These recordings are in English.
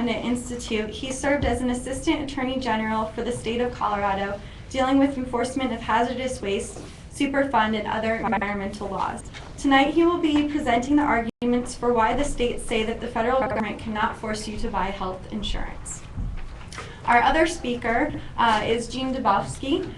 Independent Institute, he served as an Assistant Attorney General for the state of Colorado, dealing with enforcement of hazardous waste, Superfund, and other environmental laws. Tonight he will be presenting the arguments for why the states say that the federal government cannot force you to buy health insurance. Our other speaker is Jean Dubofsky.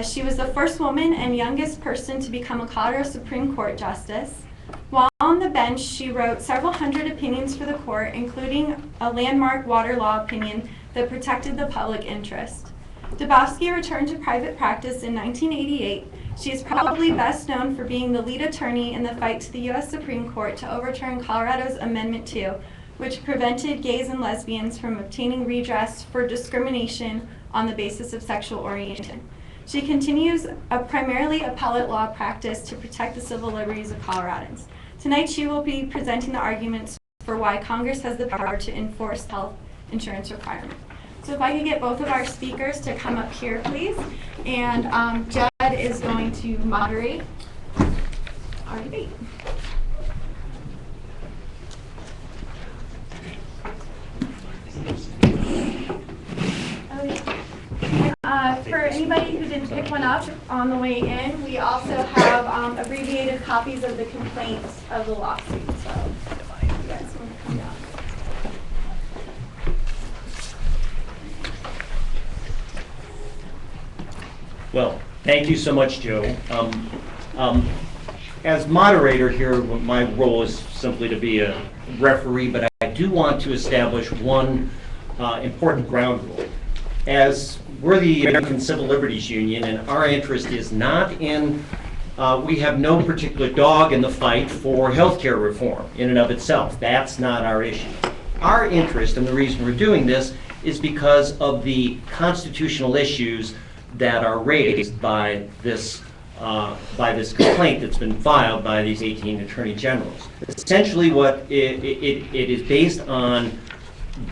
She was the first woman and youngest person to become a Colorado Supreme Court Justice. While on the bench, she wrote several hundred opinions for the court, including a landmark water law opinion that protected the public interest. Dubofsky returned to private practice in 1988. She is probably best known for being the lead attorney in the fight to the U.S. Supreme Court to overturn Colorado's Amendment 2, which prevented gays and lesbians from obtaining redress for discrimination on the basis of sexual orientation. She continues a primarily appellate law practice to protect the civil liberties of Coloradans. Tonight she will be presenting the arguments for why Congress has the power to enforce health insurance requirements. So if I could get both of our speakers to come up here, please. And Judd is going to moderate our debate. For anybody who didn't pick one up on the way in, we also have abbreviated copies of the complaints of the lawsuit. So you guys want to come down. Well, thank you so much, Joe. As moderator here, my role is simply to be a referee, but I do want to establish one important ground rule. As we're the American Civil Liberties Union, and our interest is not in, we have no particular dog in the fight for healthcare reform in and of itself. That's not our issue. Our interest, and the reason we're doing this, is because of the constitutional issues that are raised by this complaint that's been filed by these 18 attorney generals. Essentially, what it is based on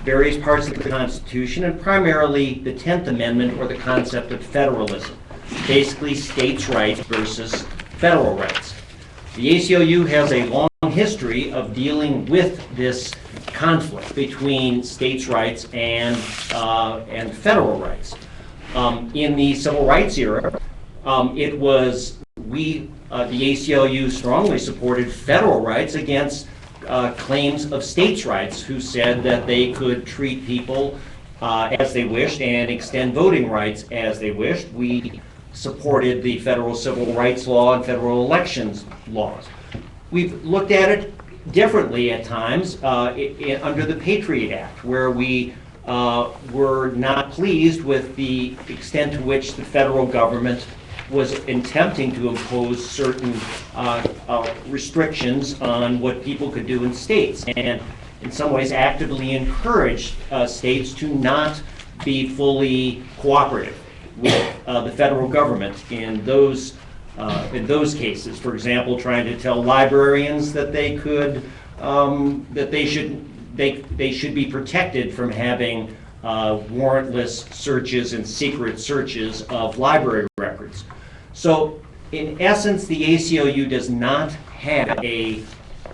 various parts of the Constitution, and primarily the 10th Amendment, or the concept of federalism. Basically, states' rights versus federal rights. The ACLU has a long history of dealing with this conflict between states' rights and federal rights. In the civil rights era, the ACLU strongly supported federal rights against claims of states' rights, who said that they could treat people as they wished and extend voting rights as they wished. We supported the federal civil rights law and federal elections laws. We've looked at it differently at times under the Patriot Act, where we were not pleased with the extent to which the federal government was attempting to impose certain restrictions on what people could do in states, and in some ways actively encouraged states to not be fully cooperative with the federal government in those cases. For example, trying to tell librarians that they should be protected from having warrantless searches and secret searches of library records. So, in essence, the ACLU does not have a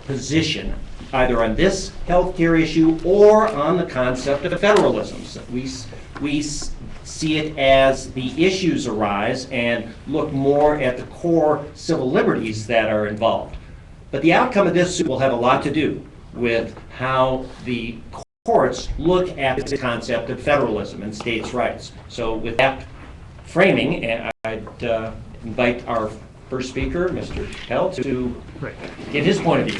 position either on this healthcare issue or on the concept of federalism. So we see it as the issues arise and look more at the core civil liberties that are involved. But the outcome of this suit will have a lot to do with how the courts look at the concept of federalism and states' rights. So with that framing, I'd invite our first speaker, Mr. Kopel, to give his point of view.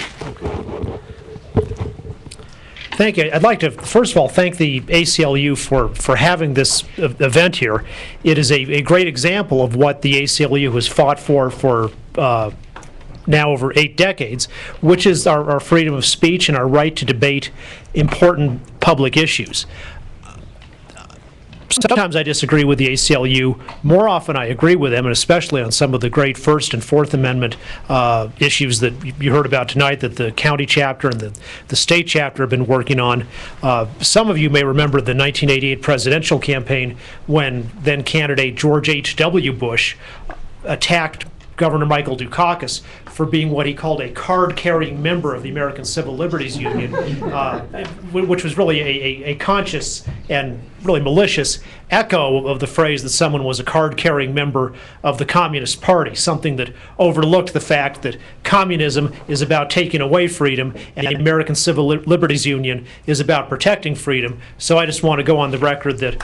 Thank you. I'd like to, first of all, thank the ACLU for having this event here. It is a great example of what the ACLU has fought for now over 8 decades, which is our freedom of speech and our right to debate important public issues. Sometimes I disagree with the ACLU. More often I agree with them, and especially on some of the great First and Fourth Amendment issues that you heard about tonight that the county chapter and the state chapter have been working on. Some of you may remember the 1988 presidential campaign when then candidate George H.W. Bush attacked Governor Michael Dukakis for being what he called a card-carrying member of the American Civil Liberties Union, which was really a conscious and really malicious echo of the phrase that someone was a card-carrying member of the Communist Party, something that overlooked the fact that communism is about taking away freedom and the American Civil Liberties Union is about protecting freedom. So I just want to go on the record that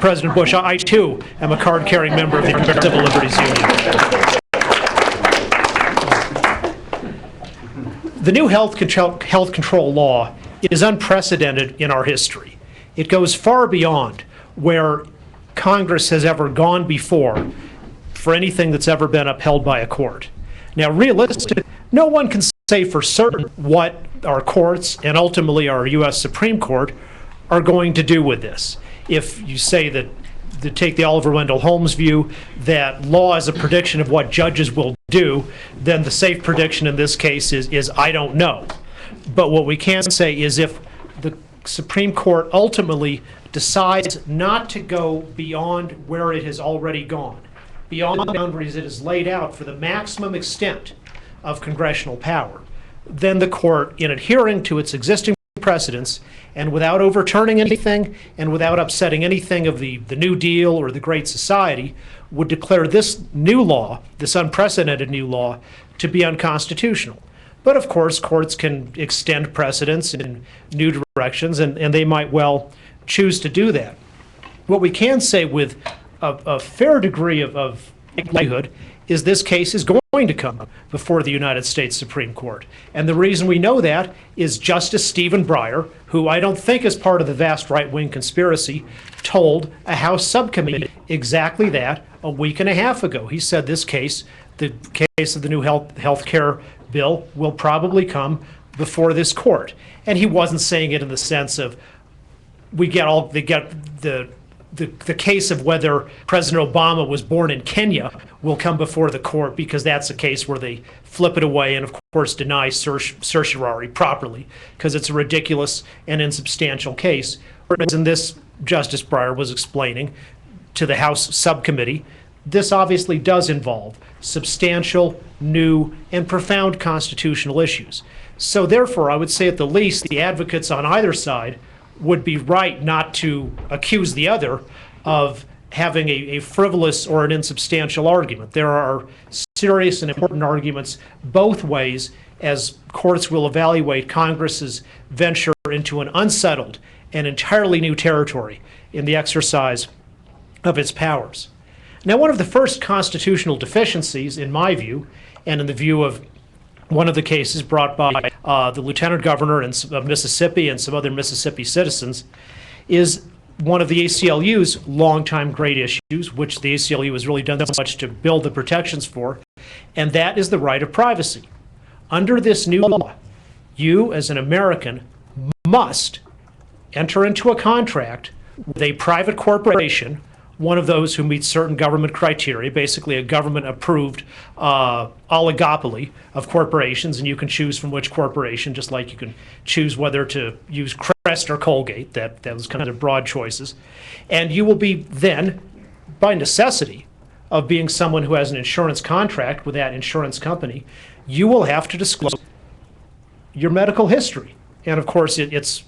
President Bush, I too am a card-carrying member of the American Civil Liberties Union. The new health control law is unprecedented in our history. It goes far beyond where Congress has ever gone before for anything that's ever been upheld by a court. Now, realistically, no one can say for certain what our courts and ultimately our U.S. Supreme Court are going to do with this. If you say that, to take the Oliver Wendell Holmes view, that law is a prediction of what judges will do, then the safe prediction in this case is I don't know. But what we can say is if the Supreme Court ultimately decides not to go beyond where it has already gone, beyond the boundaries it has laid out for the maximum extent of congressional power, then the court, in adhering to its existing precedents and without overturning anything and without upsetting anything of the New Deal or the Great Society, would declare this new law, this unprecedented new law, to be unconstitutional. But of course, courts can extend precedents in new directions, and they might well choose to do that. What we can say with a fair degree of likelihood is this case is going to come before the United States Supreme Court. And the reason we know that is Justice Stephen Breyer, who I don't think is part of the vast right-wing conspiracy, told a House subcommittee exactly that a week and a half ago. He said this case, the case of the new health care bill, will probably come before this court. And he wasn't saying it in the sense of the case of whether President Obama was born in Kenya will come before the court, because that's a case where they flip it away and, of course, deny certiorari properly, because it's a ridiculous and insubstantial case. Whereas in this, Justice Breyer was explaining to the House subcommittee, this obviously does involve substantial, new, and profound constitutional issues. So therefore, I would say at the least, the advocates on either side would be right not to accuse the other of having a frivolous or an insubstantial argument. There are serious and important arguments both ways as courts will evaluate Congress's venture into an unsettled and entirely new territory in the exercise of its powers. Now, one of the first constitutional deficiencies, in my view, and in the view of one of the cases brought by the Lieutenant Governor of Mississippi and some other Mississippi citizens, is one of the ACLU's longtime great issues, which the ACLU has really done so much to build the protections for, and that is the right of privacy. Under this new law, you as an American must enter into a contract with a private corporation, one of those who meets certain government criteria, basically a government-approved oligopoly of corporations, and you can choose from which corporation, just like you can choose whether to use Crest or Colgate. That was kind of broad choices. And you will be then, by necessity, of being someone who has an insurance contract with that insurance company, you will have to disclose your medical history. And of course, it's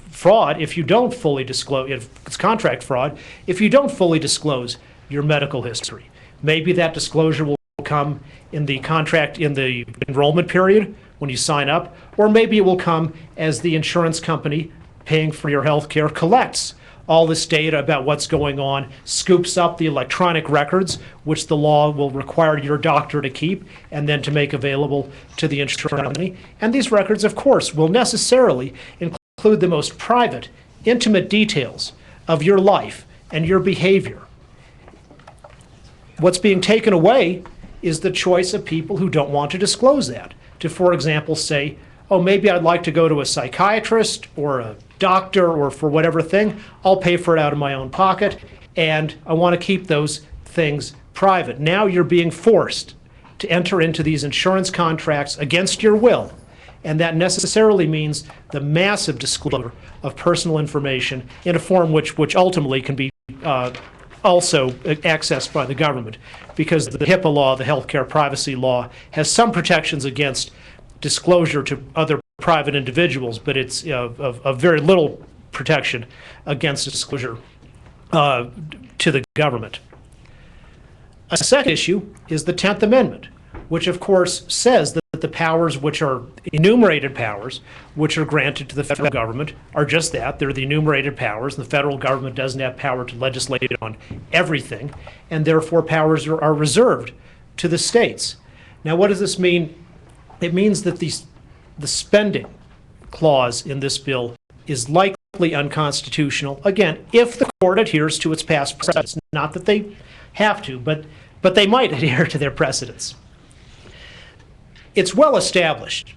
fraud if you don't fully disclose, it's contract fraud if you don't fully disclose your medical history. Maybe that disclosure will come in the contract, in the enrollment period when you sign up, or maybe it will come as the insurance company paying for your health care collects all this data about what's going on, scoops up the electronic records, which the law will require your doctor to keep and then to make available to the insurance company. And these records, of course, will necessarily include the most private, intimate details of your life and your behavior. What's being taken away is the choice of people who don't want to disclose that. To, for example, say, oh, maybe I'd like to go to a psychiatrist or a doctor or for whatever thing, I'll pay for it out of my own pocket, and I want to keep those things private. Now you're being forced to enter into these insurance contracts against your will, and that necessarily means the massive disclosure of personal information in a form which ultimately can be also accessed by the government, because the HIPAA law, the healthcare privacy law, has some protections against disclosure to other private individuals, but it's of very little protection against disclosure to the government. A second issue is the 10th Amendment, which of course says that the powers which are enumerated powers, which are granted to the federal government, are just that. They're the enumerated powers. The federal government doesn't have power to legislate on everything, and therefore powers are reserved to the states. Now, what does this mean? It means that the spending clause in this bill is likely unconstitutional, again, if the court adheres to its past precedents. Not that they have to, but they might adhere to their precedents. It's well established,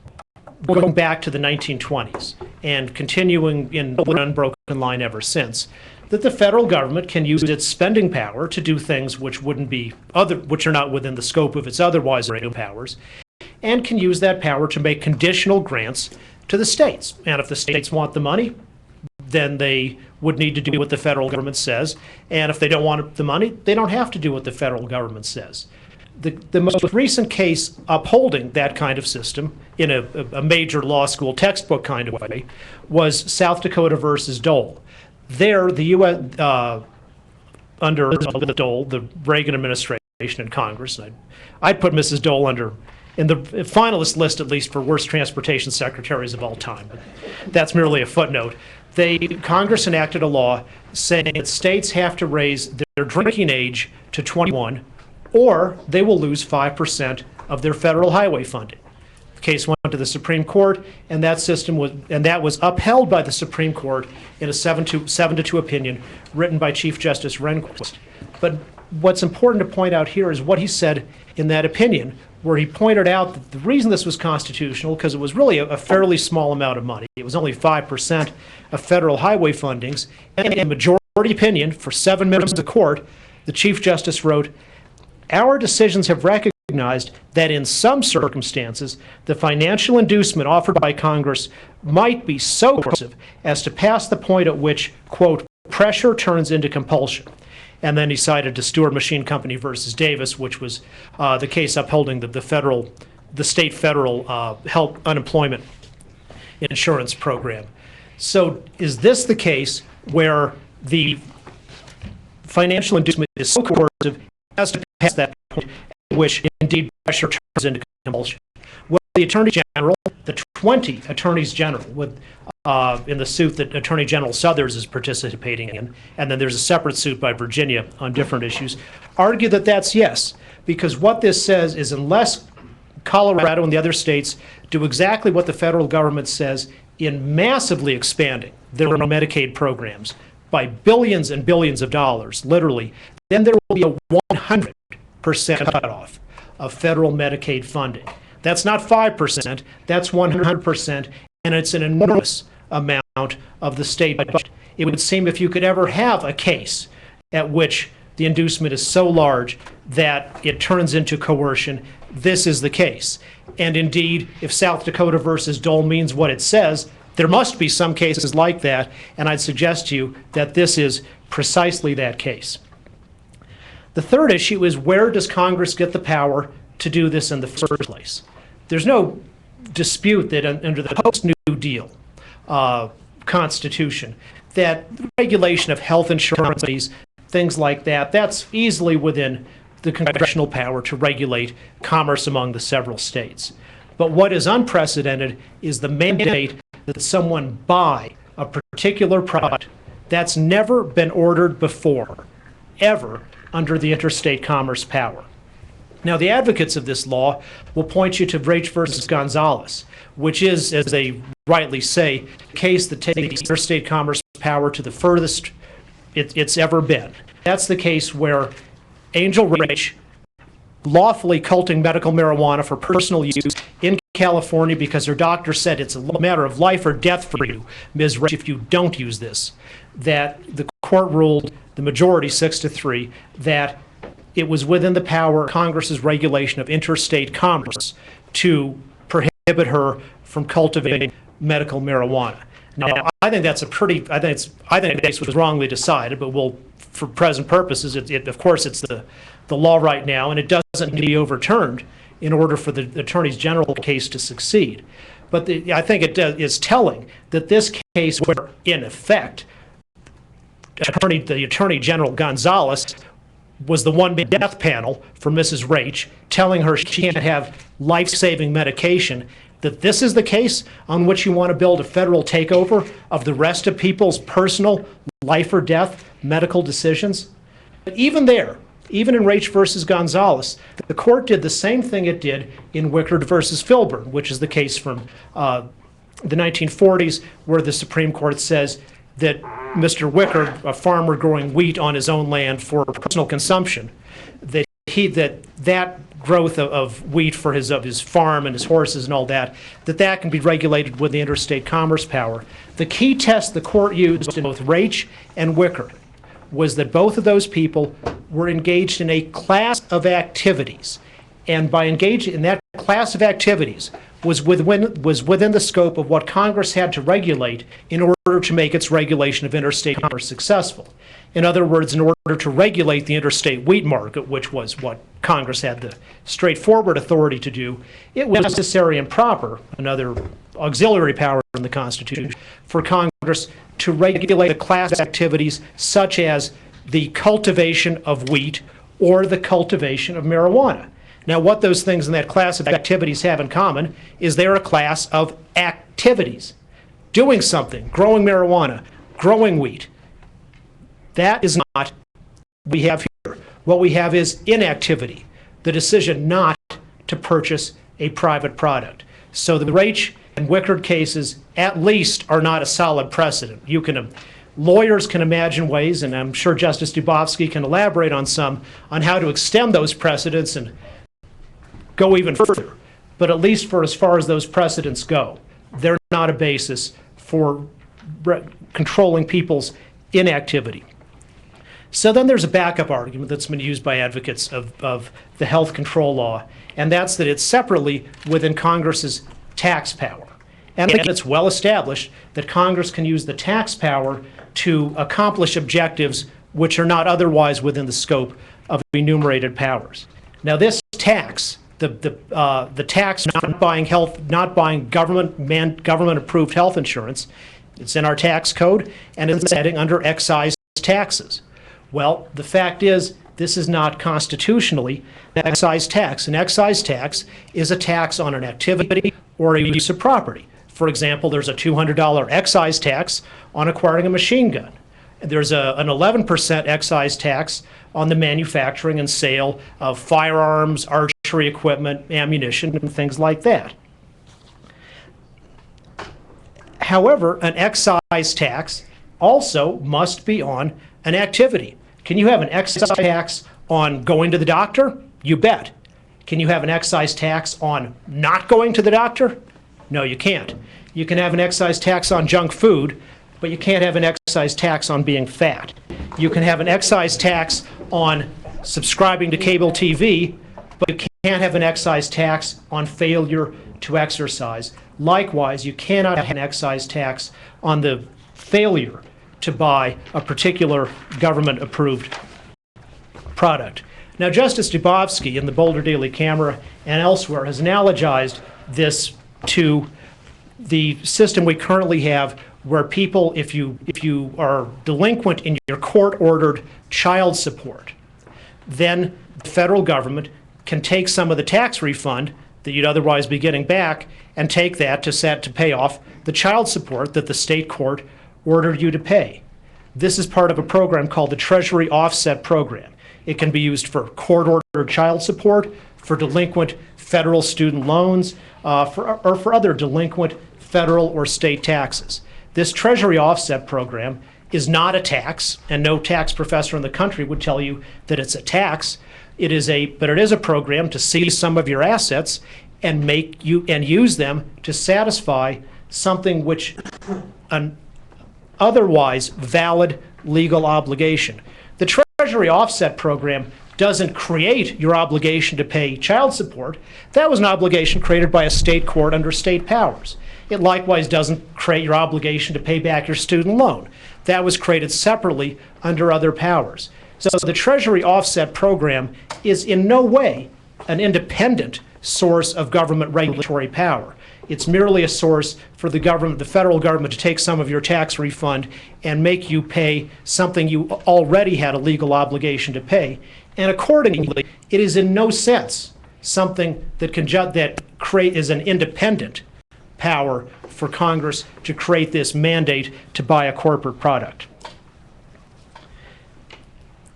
going back to the 1920s and continuing in an unbroken line ever since, that the federal government can use its spending power to do things which which are not within the scope of its otherwise powers, and can use that power to make conditional grants to the states. And if the states want the money, then they would need to do what the federal government says. And if they don't want the money, they don't have to do what the federal government says. The most recent case upholding that kind of system in a major law school textbook kind of way was South Dakota versus Dole. There, the U.S., under Dole, the Reagan administration and Congress, and I'd put Mrs. Dole in the finalist list, at least, for worst transportation secretaries of all time. But that's merely a footnote. Congress enacted a law saying that states have to raise their drinking age to 21, or they will lose 5% of their federal highway funding. The case went to the Supreme Court, and that was upheld by the Supreme Court in a 7-2 opinion written by Chief Justice Rehnquist. But what's important to point out here is what he said in that opinion, where he pointed out that the reason this was constitutional, because it was really a fairly small amount of money. It was only 5% of federal highway fundings, and in a majority opinion for 7 members of the court, the Chief Justice wrote, "Our decisions have recognized that in some circumstances, the financial inducement offered by Congress might be so coercive as to pass the point at which, quote, pressure turns into compulsion." And then he cited the Stewart Machine Company versus Davis, which was the case upholding the state federal health unemployment insurance program. So is this the case where the financial inducement is so coercive as to pass that point at which indeed pressure turns into compulsion? Well, the Attorney General, the 20 Attorneys General in the suit that Attorney General Suthers is participating in, and then there's a separate suit by Virginia on different issues, argue that that's yes, because what this says is unless Colorado and the other states do exactly what the federal government says in massively expanding their Medicaid programs by billions and billions of dollars, literally, then there will be a 100% cutoff of federal Medicaid funding. That's not 5%, that's 100%, and it's an enormous amount of the state budget. It would seem if you could ever have a case at which the inducement is so large that it turns into coercion, this is the case. And indeed, if South Dakota versus Dole means what it says, there must be some cases like that, and I'd suggest to you that this is precisely that case. The third issue is, where does Congress get the power to do this in the first place? There's no dispute that under the post-New Deal Constitution, that regulation of health insurance, things like that, that's easily within the congressional power to regulate commerce among the several states. But what is unprecedented is the mandate that someone buy a particular product. That's never been ordered before, ever, under the interstate commerce power. Now, the advocates of this law will point you to Raich versus Gonzalez, which is, as they rightly say, a case that takes the interstate commerce power to the furthest it's ever been. That's the case where Angel Raich, lawfully culting medical marijuana for personal use in California because her doctor said it's a matter of life or death for you, Ms. Raich, if you don't use this, that the court ruled, the majority 6-3, that it was within the power of Congress's regulation of interstate commerce to prohibit her from cultivating medical marijuana. Now, I think that's I think the case was wrongly decided, but for present purposes, of course, it's the law right now, and it doesn't need to be overturned in order for the Attorney General case to succeed. But I think it is telling that this case, where in effect, the Attorney General Gonzalez was the one big death panel for Mrs. Raich, telling her she can't have life-saving medication, that this is the case on which you want to build a federal takeover of the rest of people's personal life or death medical decisions. But even there, even in Raich versus Gonzalez, the court did the same thing it did in Wickard versus Filburn, which is the case from the 1940s, where the Supreme Court says that Mr. Wickard, a farmer growing wheat on his own land for personal consumption, that growth of wheat for his farm and his horses and all that can be regulated with the interstate commerce power. The key test the court used in both Raich and Wickard was that both of those people were engaged in a class of activities, and by engaging in that class of activities was within the scope of what Congress had to regulate in order to make its regulation of interstate commerce successful. In other words, in order to regulate the interstate wheat market, which was what Congress had the straightforward authority to do, it was necessary and proper, another auxiliary power in the Constitution, for Congress to regulate a class of activities such as the cultivation of wheat or the cultivation of marijuana. Now, what those things in that class of activities have in common is they're a class of activities. Doing something, growing marijuana, growing wheat. That is not what we have here. What we have is inactivity, the decision not to purchase a private product. So the Raich and Wickard cases at least are not a solid precedent. Lawyers can imagine ways, and I'm sure Justice Dubofsky can elaborate on some, on how to extend those precedents and go even further. But at least for as far as those precedents go, they're not a basis for controlling people's inactivity. So then there's a backup argument that's been used by advocates of the health control law, and that's that it's separately within Congress's tax power. And it's well established that Congress can use the tax power to accomplish objectives which are not otherwise within the scope of enumerated powers. Now, this tax, the tax not buying government-approved health insurance, it's in our tax code, and it's heading under excise taxes. Well, the fact is, this is not constitutionally an excise tax. An excise tax is a tax on an activity or a use of property. For example, there's a $200 excise tax on acquiring a machine gun. There's an 11% excise tax on the manufacturing and sale of firearms, archery equipment, ammunition, and things like that. However, an excise tax also must be on an activity. Can you have an excise tax on going to the doctor? You bet. Can you have an excise tax on not going to the doctor? No, you can't. You can have an excise tax on junk food, but you can't have an excise tax on being fat. You can have an excise tax on subscribing to cable TV, but you can't have an excise tax on failure to exercise. Likewise, you cannot have an excise tax on the failure to buy a particular government-approved product. Now, Justice Dubofsky in the Boulder Daily Camera and elsewhere has analogized this to the system we currently have, where people, if you are delinquent in your court-ordered child support, then the federal government can take some of the tax refund that you'd otherwise be getting back and take that to pay off the child support that the state court ordered you to pay. This is part of a program called the Treasury Offset Program. It can be used for court-ordered child support, for delinquent federal student loans, or for other delinquent federal or state taxes. This Treasury Offset Program is not a tax, and no tax professor in the country would tell you that it's a tax. But it is a program to seize some of your assets and use them to satisfy something which an otherwise valid legal obligation. The Treasury Offset Program doesn't create your obligation to pay child support. That was an obligation created by a state court under state powers. It likewise doesn't create your obligation to pay back your student loan. That was created separately under other powers. So the Treasury offset program is in no way an independent source of government regulatory power. It's merely a source for the government, the federal government, to take some of your tax refund and make you pay something you already had a legal obligation to pay. And accordingly, it is in no sense something that is an independent power for Congress to create this mandate to buy a corporate product.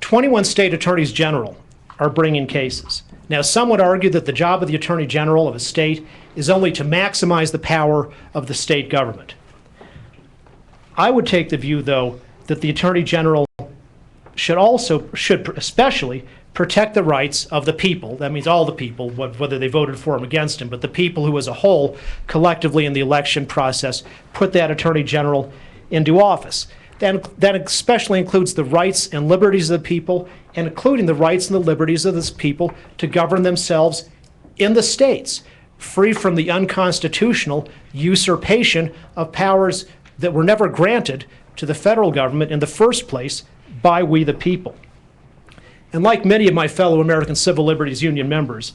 21 state attorneys general are bringing cases. Now, some would argue that the job of the Attorney General of a state is only to maximize the power of the state government. I would take the view, though, that the Attorney General should especially protect the rights of the people. That means all the people, whether they voted for him or against him, but the people who as a whole, collectively in the election process, put that Attorney General into office. That especially includes the rights and liberties of the people, and including the rights and the liberties of this people to govern themselves in the states, free from the unconstitutional usurpation of powers that were never granted to the federal government in the first place by we the people. And like many of my fellow American Civil Liberties Union members,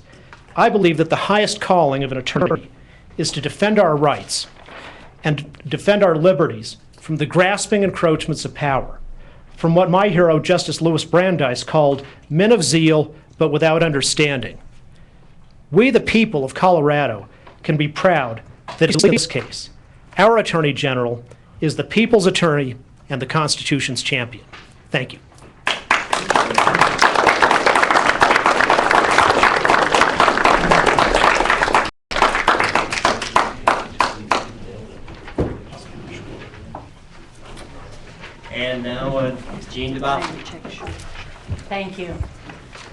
I believe that the highest calling of an attorney is to defend our rights and defend our liberties from the grasping encroachments of power, from what my hero, Justice Louis Brandeis, called men of zeal but without understanding. We, the people of Colorado, can be proud that in this case, our Attorney General is the people's attorney and the Constitution's champion. Thank you. And now, Jean Dubofsky. Thank you.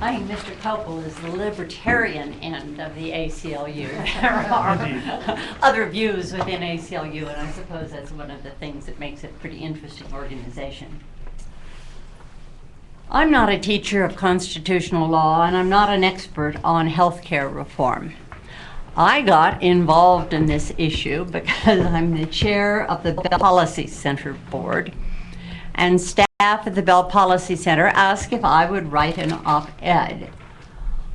I think Mr. Kopel is the libertarian end of the ACLU. There are other views within ACLU, and I suppose that's one of the things that makes it a pretty interesting organization. I'm not a teacher of constitutional law, and I'm not an expert on health care reform. I got involved in this issue because I'm the chair of the Bell Policy Center Board, and staff at the Bell Policy Center asked if I would write an op-ed.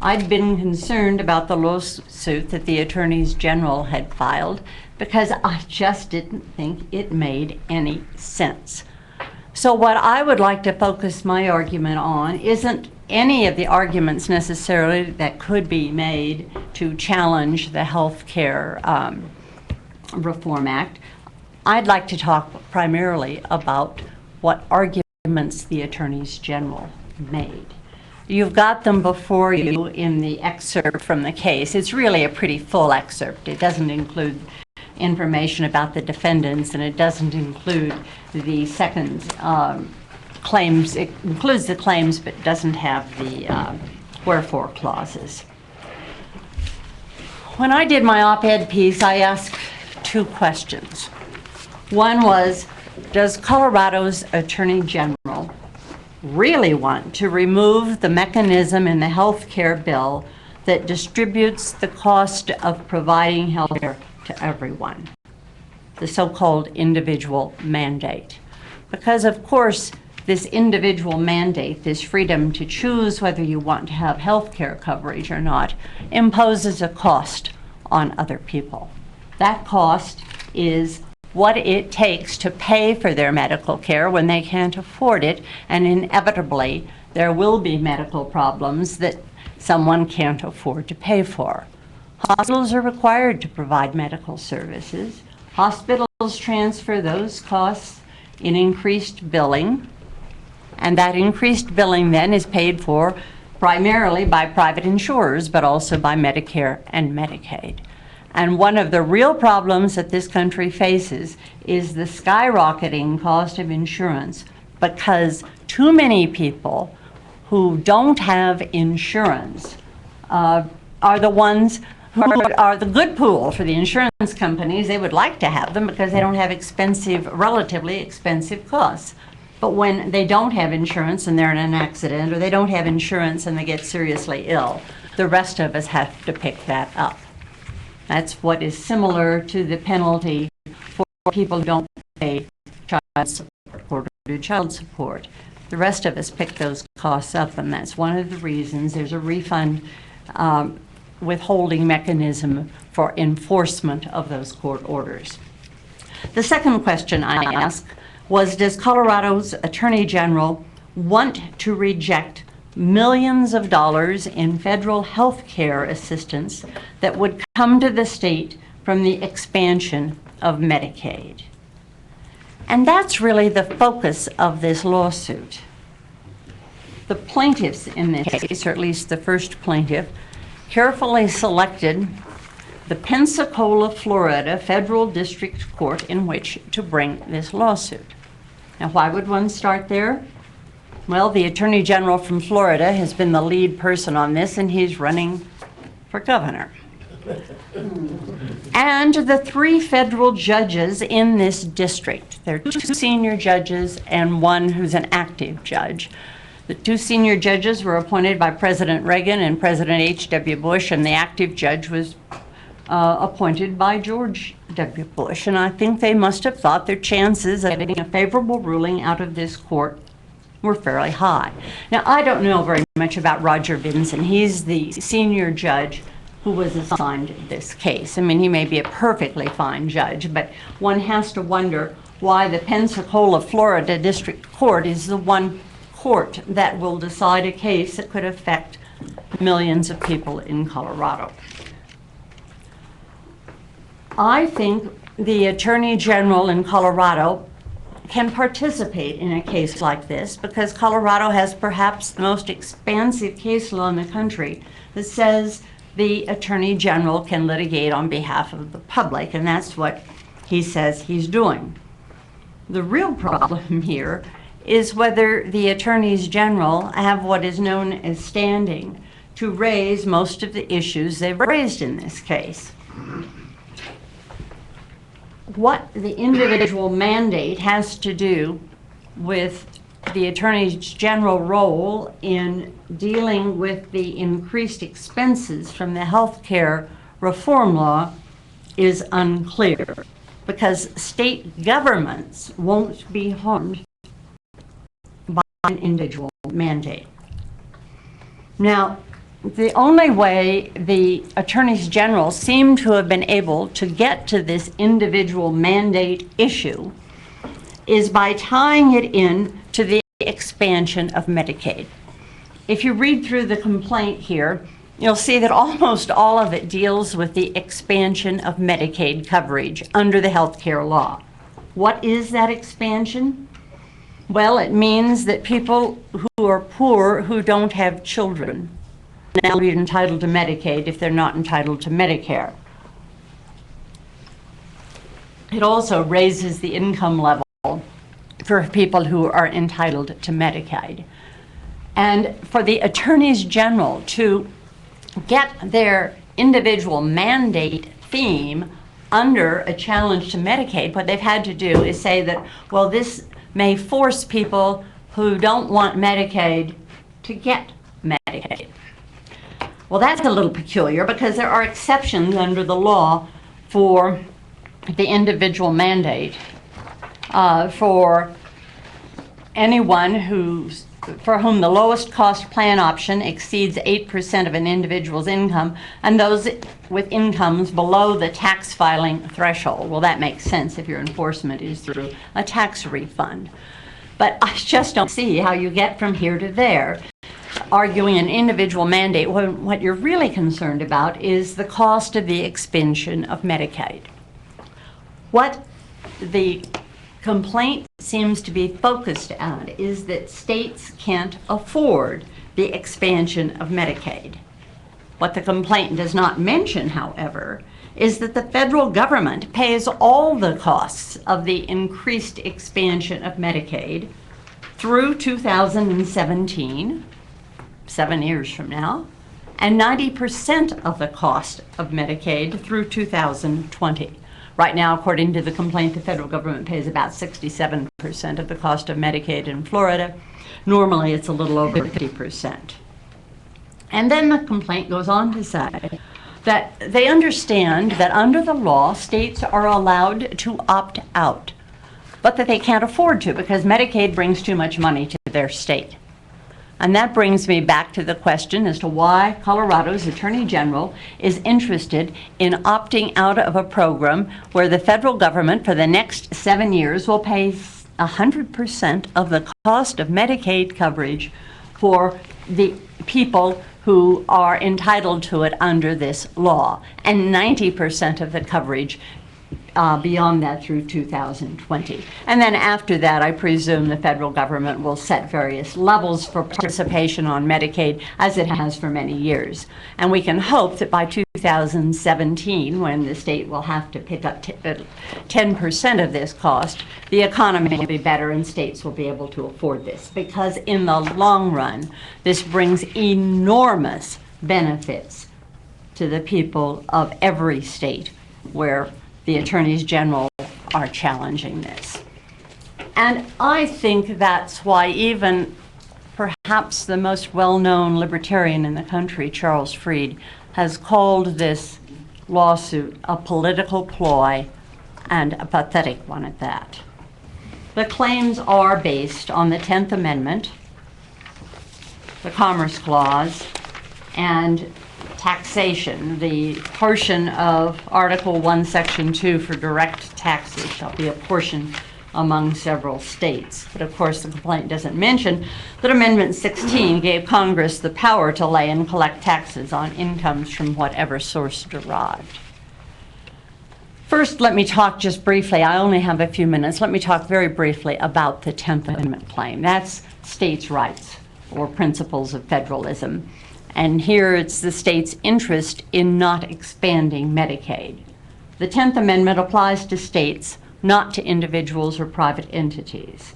I'd been concerned about the lawsuit that the attorneys general had filed because I just didn't think it made any sense. So what I would like to focus my argument on isn't any of the arguments necessarily that could be made to challenge the Health Care Reform Act. I'd like to talk primarily about what arguments the attorneys general made. You've got them before you in the excerpt from the case. It's really a pretty full excerpt. It doesn't include information about the defendants, and it doesn't include the second claims. It includes the claims, but doesn't have the wherefore clauses. When I did my op-ed piece, I asked two questions. One was, does Colorado's Attorney General really want to remove the mechanism in the health care bill that distributes the cost of providing health care to everyone, the so-called individual mandate? Because, of course, this individual mandate, this freedom to choose whether you want to have health care coverage or not, imposes a cost on other people. That cost is what it takes to pay for their medical care when they can't afford it, and inevitably there will be medical problems that someone can't afford to pay for. Hospitals are required to provide medical services. Hospitals transfer those costs in increased billing, and that increased billing then is paid for primarily by private insurers, but also by Medicare and Medicaid. And one of the real problems that this country faces is the skyrocketing cost of insurance, because too many people who don't have insurance are the ones who are the good pool for the insurance companies. They would like to have them because they don't have expensive, relatively expensive costs. But when they don't have insurance and they're in an accident, or they don't have insurance and they get seriously ill, the rest of us have to pick that up. That's what is similar to the penalty for people who don't pay child support or do child support. The rest of us pick those costs up, and that's one of the reasons there's a refund withholding mechanism for enforcement of those court orders. The second question I asked was, does Colorado's Attorney General want to reject millions of dollars in federal health care assistance that would come to the state from the expansion of Medicaid? And that's really the focus of this lawsuit. The plaintiffs in this case, or at least the first plaintiff, carefully selected the Pensacola, Florida Federal District Court in which to bring this lawsuit. Now, why would one start there? Well, the Attorney General from Florida has been the lead person on this, and he's running for governor. And the three federal judges in this district, there are two senior judges and one who's an active judge. The two senior judges were appointed by President Reagan and President H.W. Bush, and the active judge was appointed by George W. Bush. And I think they must have thought their chances of getting a favorable ruling out of this court were fairly high. Now, I don't know very much about Roger Vinson. He's the senior judge who was assigned this case. I mean, he may be a perfectly fine judge, but one has to wonder why the Pensacola, Florida District Court is the one court that will decide a case that could affect millions of people in Colorado. I think the Attorney General in Colorado can participate in a case like this because Colorado has perhaps the most expansive case law in the country that says the Attorney General can litigate on behalf of the public, and that's what he says he's doing. The real problem here is whether the Attorneys General have what is known as standing to raise most of the issues they've raised in this case. What the individual mandate has to do with the Attorney General role in dealing with the increased expenses from the health care reform law is unclear, because state governments won't be harmed by an individual mandate. Now, the only way the attorneys general seem to have been able to get to this individual mandate issue is by tying it in to the expansion of Medicaid. If you read through the complaint here, you'll see that almost all of it deals with the expansion of Medicaid coverage under the health care law. What is that expansion? Well, it means that people who are poor who don't have children now be entitled to Medicaid if they're not entitled to Medicare. It also raises the income level for people who are entitled to Medicaid. And for the attorneys general to get their individual mandate theme under a challenge to Medicaid, what they've had to do is say that, well, this may force people who don't want Medicaid to get Medicaid. Well, that's a little peculiar because there are exceptions under the law for the individual mandate for anyone for whom the lowest cost plan option exceeds 8% of an individual's income, and those with incomes below the tax filing threshold. Well, that makes sense if your enforcement is through a tax refund. But I just don't see how you get from here to there arguing an individual mandate when what you're really concerned about is the cost of the expansion of Medicaid. What the complaint seems to be focused on is that states can't afford the expansion of Medicaid. What the complaint does not mention, however, is that the federal government pays all the costs of the increased expansion of Medicaid through 2017, 7 years from now, and 90% of the cost of Medicaid through 2020. Right now, according to the complaint, the federal government pays about 67% of the cost of Medicaid in Florida. Normally, it's a little over 50%. And then the complaint goes on to say that they understand that under the law, states are allowed to opt out, but that they can't afford to because Medicaid brings too much money to their state. And that brings me back to the question as to why Colorado's Attorney General is interested in opting out of a program where the federal government for the next 7 years will pay 100% of the cost of Medicaid coverage for the people who are entitled to it under this law, and 90% of the coverage beyond that through 2020. And then after that, I presume the federal government will set various levels for participation on Medicaid, as it has for many years. And we can hope that by 2017, when the state will have to pick up 10% of this cost, the economy will be better and states will be able to afford this. Because in the long run, this brings enormous benefits to the people of every state where the attorneys general are challenging this. And I think that's why even perhaps the most well-known libertarian in the country, Charles Fried, has called this lawsuit a political ploy, and a pathetic one at that. The claims are based on the 10th Amendment, the Commerce Clause, and taxation. The portion of Article 1, Section 2 for direct taxes shall be apportioned among several states. But of course, the complaint doesn't mention that Amendment 16 gave Congress the power to lay and collect taxes on incomes from whatever source derived. First, let me talk just briefly, I only have a few minutes, let me talk very briefly about the 10th Amendment claim. That's states' rights or principles of federalism. And here it's the state's interest in not expanding Medicaid. The 10th Amendment applies to states, not to individuals or private entities.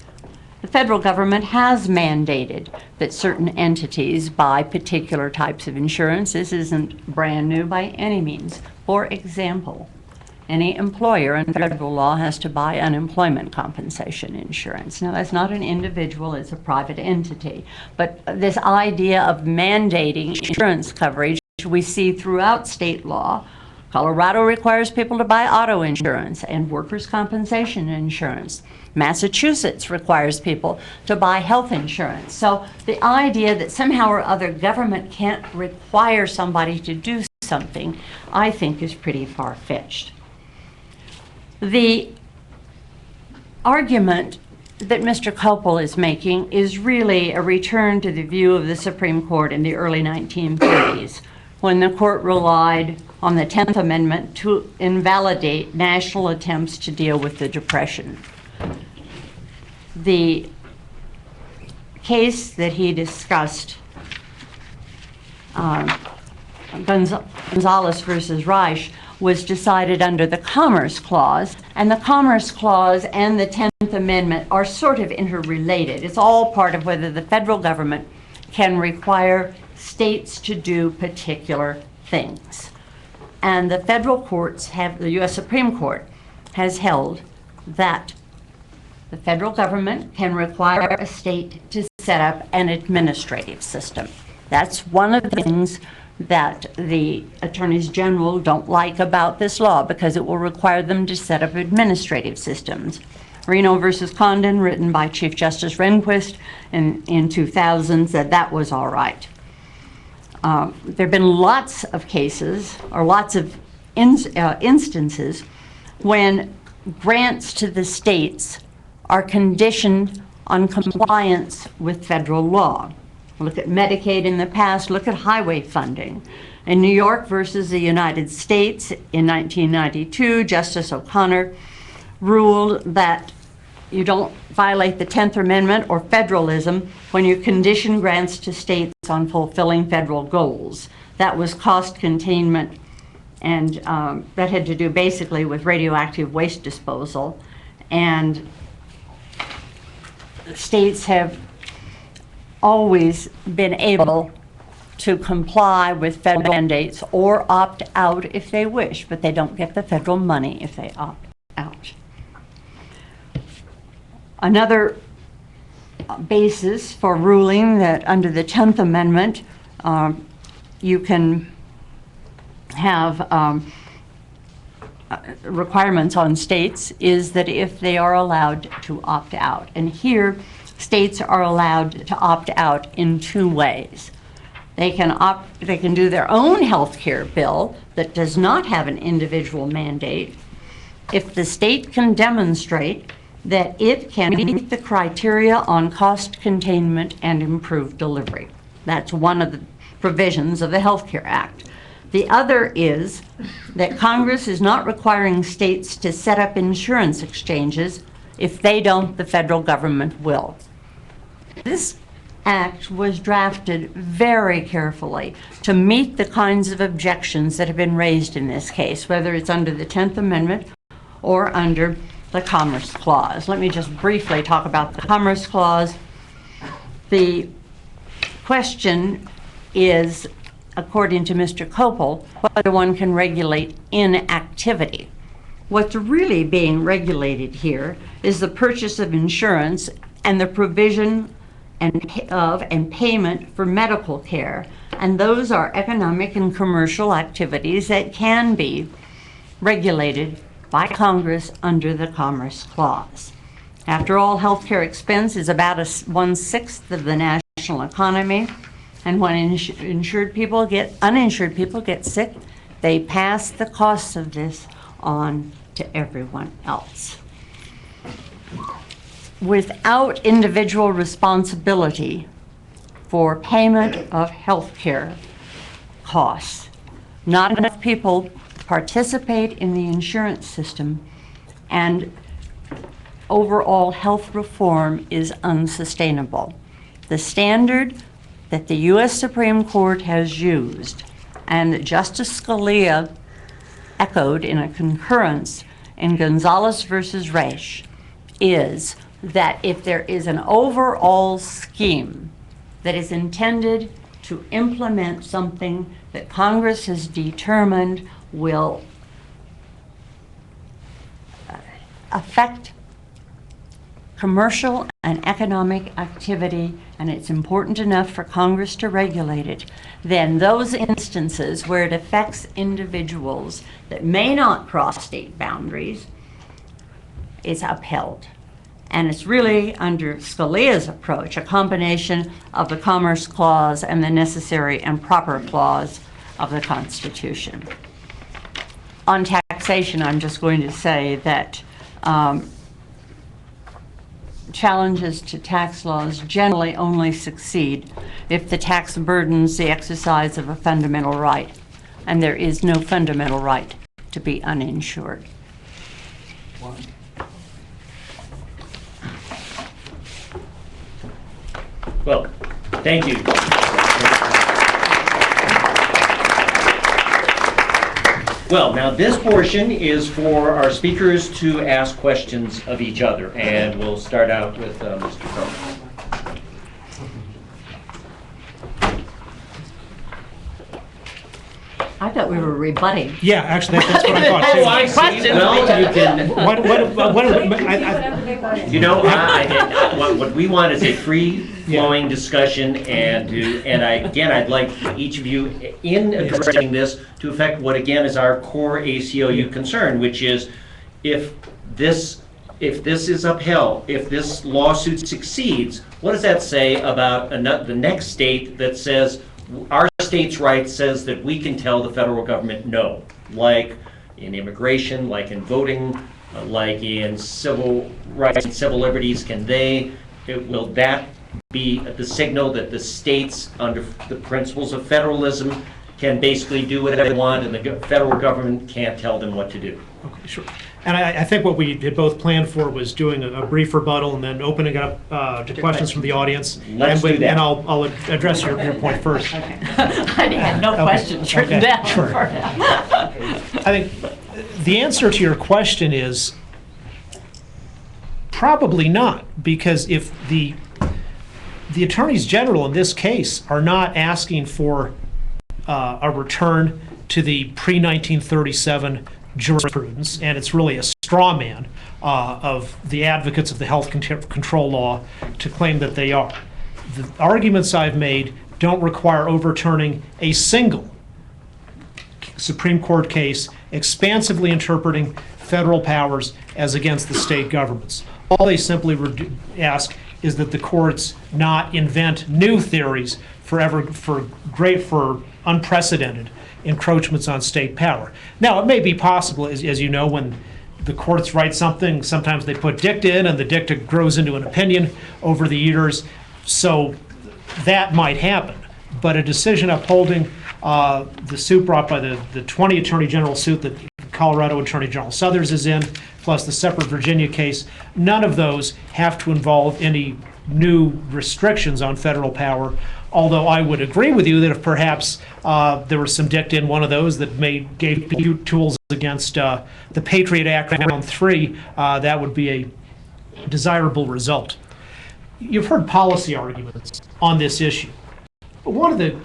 The federal government has mandated that certain entities buy particular types of insurance. This isn't brand new by any means. For example, any employer in federal law has to buy unemployment compensation insurance. Now, that's not an individual, it's a private entity. But this idea of mandating insurance coverage we see throughout state law. Colorado requires people to buy auto insurance and workers' compensation insurance. Massachusetts requires people to buy health insurance. So the idea that somehow or other government can't require somebody to do something, I think is pretty far-fetched. The argument that Mr. Kopel is making is really a return to the view of the Supreme Court in the early 1930s, when the court relied on the 10th Amendment to invalidate national attempts to deal with the Depression. The case that he discussed, Gonzalez versus Reich, was decided under the Commerce Clause, and the Commerce Clause and the 10th Amendment are sort of interrelated. It's all part of whether the federal government can require states to do particular things. And the federal courts have, the U.S. Supreme Court has held that the federal government can require a state to set up an administrative system. That's one of the things that the attorneys general don't like about this law, because it will require them to set up administrative systems. Reno versus Condon, written by Chief Justice Rehnquist in 2000, said that was all right. There have been lots of cases, or lots of instances, when grants to the states are conditioned on compliance with federal law. Look at Medicaid in the past, look at highway funding. In New York versus the United States in 1992, Justice O'Connor ruled that you don't violate the 10th Amendment or federalism when you condition grants to states on fulfilling federal goals. That was cost containment, and that had to do basically with radioactive waste disposal. And states have always been able to comply with federal mandates or opt out if they wish, but they don't get the federal money if they opt out. Another basis for ruling that under the 10th Amendment, you can have requirements on states is that if they are allowed to opt out. And here, states are allowed to opt out in two ways. They can do their own health care bill that does not have an individual mandate if the state can demonstrate that it can meet the criteria on cost containment and improved delivery. That's one of the provisions of the Health Care Act. The other is that Congress is not requiring states to set up insurance exchanges. If they don't, the federal government will. This act was drafted very carefully to meet the kinds of objections that have been raised in this case, whether it's under the 10th Amendment or under the Commerce Clause. Let me just briefly talk about the Commerce Clause. The question is, according to Mr. Kopel, whether one can regulate inactivity. What's really being regulated here is the purchase of insurance and the provision and payment for medical care. And those are economic and commercial activities that can be regulated by Congress under the Commerce Clause. After all, healthcare expense is about 1/6 of the national economy. And when uninsured people get sick, they pass the costs of this on to everyone else. Without individual responsibility for payment of health care costs, not enough people participate in the insurance system, and overall health reform is unsustainable. The standard that the U.S. Supreme Court has used, and that Justice Scalia echoed in a concurrence in Gonzalez versus Raich, is that if there is an overall scheme that is intended to implement something that Congress has determined will affect commercial and economic activity, and it's important enough for Congress to regulate it, then those instances where it affects individuals that may not cross state boundaries is upheld. And it's really, under Scalia's approach, a combination of the Commerce Clause and the Necessary and Proper Clause of the Constitution. On taxation, I'm just going to say that challenges to tax laws generally only succeed if the tax burdens the exercise of a fundamental right, and there is no fundamental right to be uninsured. Well, thank you. Well, now this portion is for our speakers to ask questions of each other, and we'll start out with Mr. Kopel. I thought we were rebutting. Yeah, actually, that's what I thought too. Oh, I see. Well, you can. You know, what we want is a free-flowing discussion, and I'd like each of you, in addressing this, to affect what again is our core ACLU concern, which is if this is upheld, if this lawsuit succeeds, what does that say about the next state that says our state's right says that we can tell the federal government no, like in immigration, like in voting, like in civil rights and civil liberties? Will that be the signal that the states, under the principles of federalism, can basically do whatever they want and the federal government can't tell them what to do? Okay, sure. And I think what we had both planned for was doing a brief rebuttal and then opening it up to questions from the audience. Let's do that. And I'll address your point first. I had no questions written down. Sure. I think the answer to your question is probably not, because if the attorneys general in this case are not asking for a return to the pre-1937 jurisprudence, and it's really a straw man of the advocates of the health control law to claim that they are. The arguments I've made don't require overturning a single Supreme Court case expansively interpreting federal powers as against the state governments. All they simply ask is that the courts not invent new theories for unprecedented encroachments on state power. Now, it may be possible, as you know, when the courts write something, sometimes they put dicta in, and the dicta grows into an opinion over the years, so that might happen. But a decision upholding the suit brought by the 20 Attorney General suit that Colorado Attorney General Suthers is in, plus the separate Virginia case, none of those have to involve any new restrictions on federal power, although I would agree with you that if perhaps there was some dicta in one of those that gave tools against the Patriot Act round 3, that would be a desirable result. You've heard policy arguments on this issue. But one of the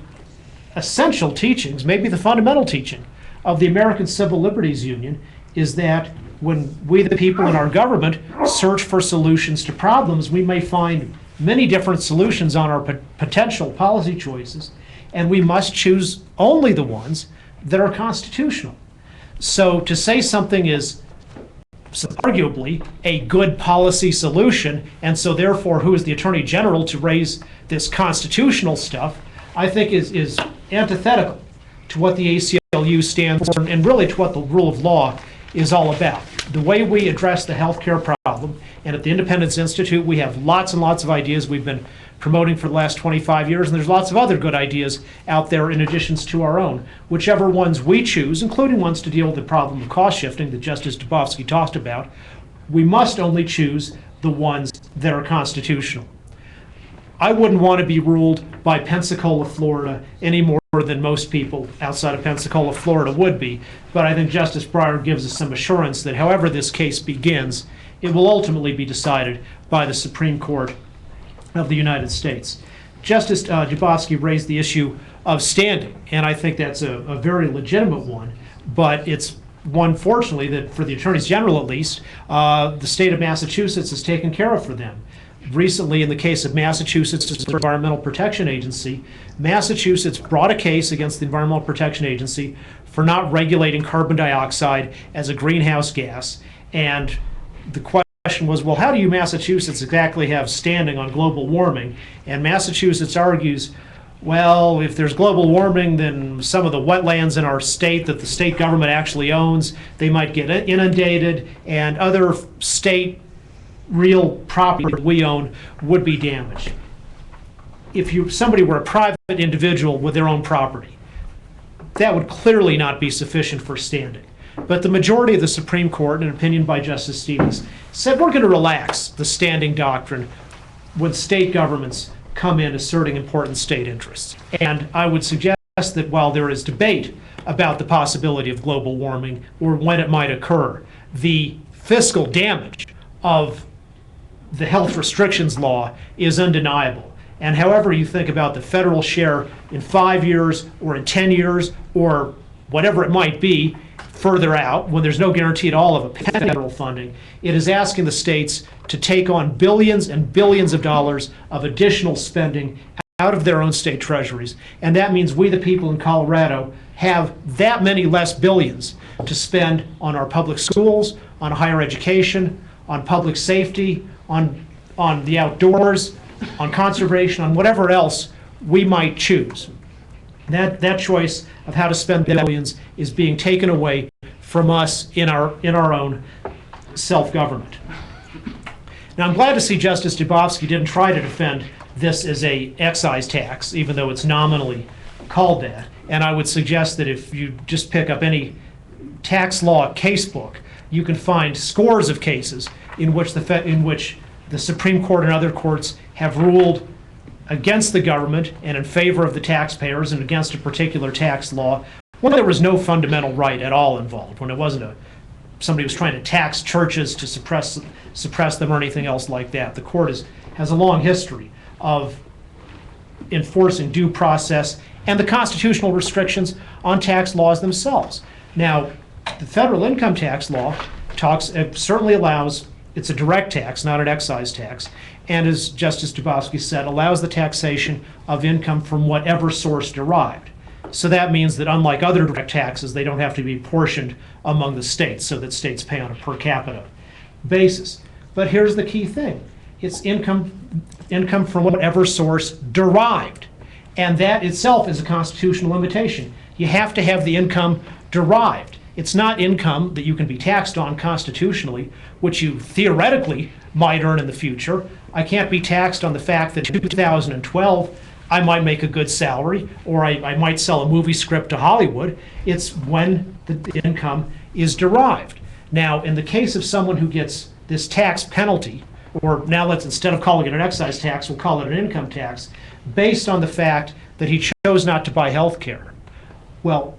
essential teachings, maybe the fundamental teaching, of the American Civil Liberties Union is that when we, the people in our government, search for solutions to problems, we may find many different solutions on our potential policy choices, and we must choose only the ones that are constitutional. So to say something is arguably a good policy solution, and so therefore who is the Attorney General to raise this constitutional stuff, I think is antithetical to what the ACLU stands for and really to what the rule of law is all about. The way we address the healthcare problem, and at the Independence Institute we have lots and lots of ideas we've been promoting for the last 25 years, and there's lots of other good ideas out there in addition to our own. Whichever ones we choose, including ones to deal with the problem of cost shifting that Justice Dubofsky talked about, we must only choose the ones that are constitutional. I wouldn't want to be ruled by Pensacola, Florida, any more than most people outside of Pensacola, Florida would be, but I think Justice Breyer gives us some assurance that however this case begins, it will ultimately be decided by the Supreme Court of the United States. Justice Dubofsky raised the issue of standing, and I think that's a very legitimate one, but it's one, fortunately, that for the attorneys general at least, the state of Massachusetts has taken care of for them. Recently, in the case of Massachusetts Environmental Protection Agency, Massachusetts brought a case against the Environmental Protection Agency for not regulating carbon dioxide as a greenhouse gas. And the question was, well, how do you Massachusetts exactly have standing on global warming? And Massachusetts argues, well, if there's global warming, then some of the wetlands in our state that the state government actually owns, they might get inundated, and other state real property that we own would be damaged. If somebody were a private individual with their own property, that would clearly not be sufficient for standing. But the majority of the Supreme Court, in an opinion by Justice Stevens, said we're going to relax the standing doctrine when state governments come in asserting important state interests. And I would suggest that while there is debate about the possibility of global warming or when it might occur, the fiscal damage of the health restrictions law is undeniable. And however you think about the federal share in 5 years or in 10 years or whatever it might be further out, when there's no guarantee at all of a federal funding, it is asking the states to take on billions and billions of dollars of additional spending out of their own state treasuries. And that means we, the people in Colorado, have that many less billions to spend on our public schools, on higher education, on public safety, on the outdoors, on conservation, on whatever else we might choose. That choice of how to spend billions is being taken away from us in our own self-government. Now, I'm glad to see Justice Dubofsky didn't try to defend this as a excise tax, even though it's nominally called that. And I would suggest that if you just pick up any tax law casebook, you can find scores of cases in which the Supreme Court and other courts have ruled against the government and in favor of the taxpayers and against a particular tax law when there was no fundamental right at all involved, when it wasn't somebody was trying to tax churches to suppress them or anything else like that. The court has a long history of enforcing due process and the constitutional restrictions on tax laws themselves. Now, the federal income tax law certainly allows, it's a direct tax, not an excise tax, and as Justice Dubofsky said, allows the taxation of income from whatever source derived. So that means that unlike other direct taxes, they don't have to be portioned among the states so that states pay on a per capita basis. But here's the key thing. It's income from whatever source derived. And that itself is a constitutional limitation. You have to have the income derived. It's not income that you can be taxed on constitutionally, which you theoretically might earn in the future. I can't be taxed on the fact that in 2012 I might make a good salary, or I might sell a movie script to Hollywood. It's when the income is derived. Now, in the case of someone who gets this tax penalty, or now let's, instead of calling it an excise tax, we'll call it an income tax, based on the fact that he chose not to buy health care. Well,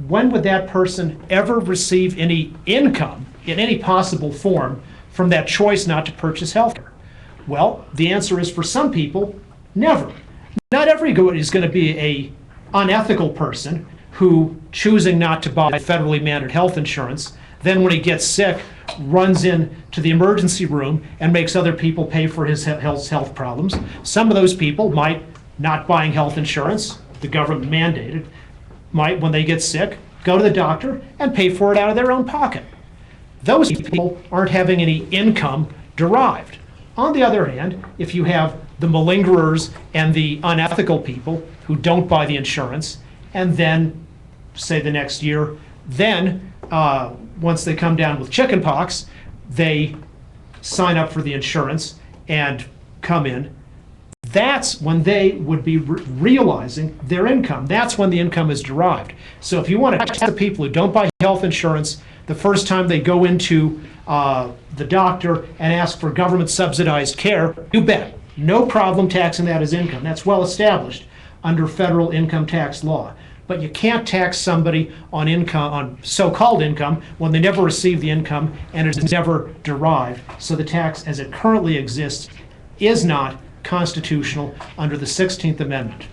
when would that person ever receive any income in any possible form from that choice not to purchase health care? Well, the answer is for some people, never. Not everyone is going to be an unethical person who, choosing not to buy federally mandated health insurance, then when he gets sick, runs into the emergency room and makes other people pay for his health problems. Some of those people might, not buying health insurance, the government mandated, might, when they get sick, go to the doctor and pay for it out of their own pocket. Those people aren't having any income derived. On the other hand, if you have the malingerers and the unethical people who don't buy the insurance, and then, say the next year, then once they come down with chicken pox, they sign up for the insurance and come in, that's when they would be realizing their income. That's when the income is derived. So if you want to tax the people who don't buy health insurance the first time they go into the doctor and ask for government subsidized care, you bet. No problem taxing that as income. That's well established under federal income tax law. But you can't tax somebody on income, on so-called income, when they never receive the income and it is never derived. So the tax as it currently exists is not constitutional under the 16th Amendment.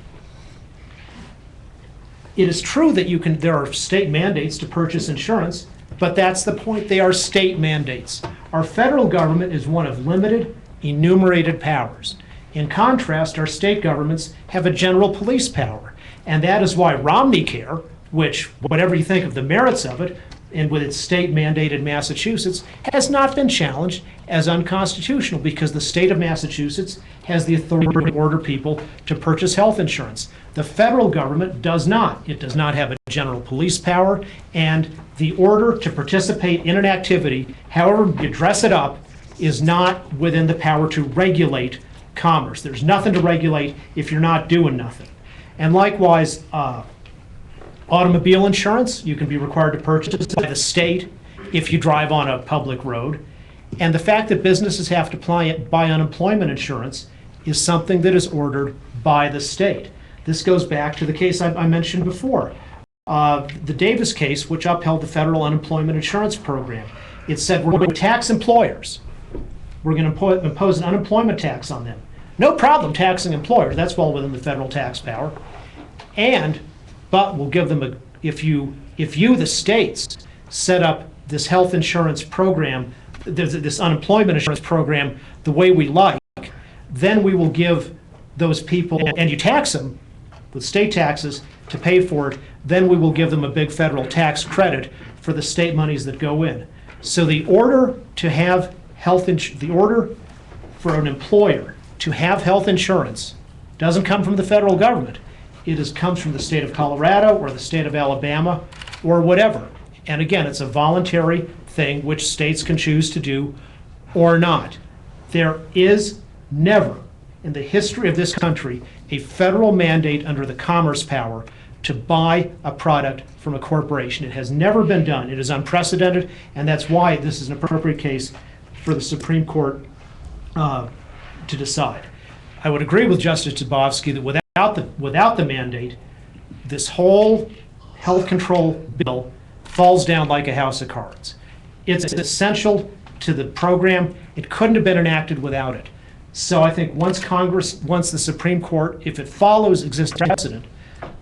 It is true that there are state mandates to purchase insurance, but that's the point. They are state mandates. Our federal government is one of limited, enumerated powers. In contrast, our state governments have a general police power. And that is why Romney Care, which, whatever you think of the merits of it, and with its state-mandated Massachusetts, has not been challenged as unconstitutional because the state of Massachusetts has the authority to order people to purchase health insurance. The federal government does not. It does not have a general police power, and the order to participate in an activity, however you dress it up, is not within the power to regulate commerce. There's nothing to regulate if you're not doing nothing. And likewise, automobile insurance, you can be required to purchase by the state if you drive on a public road. And the fact that businesses have to buy unemployment insurance is something that is ordered by the state. This goes back to the case I mentioned before, the Davis case, which upheld the federal unemployment insurance program. It said we're going to tax employers. We're going to impose an unemployment tax on them. No problem taxing employers. That's well within the federal tax power. But we'll give them if you, the states, set up this health insurance program, this unemployment insurance program the way we like, then we will give those people, and you tax them with state taxes to pay for it, then we will give them a big federal tax credit for the state monies that go in. So the order to have the order for an employer to have health insurance doesn't come from the federal government. It comes from the state of Colorado or the state of Alabama or whatever. And again, it's a voluntary thing which states can choose to do or not. There is never in the history of this country a federal mandate under the commerce power to buy a product from a corporation. It has never been done. It is unprecedented, and that's why this is an appropriate case for the Supreme Court to decide. I would agree with Justice Dubofsky that without the mandate, this whole health control bill falls down like a house of cards. It's essential to the program. It couldn't have been enacted without it. So I think once the Supreme Court, if it follows existing precedent,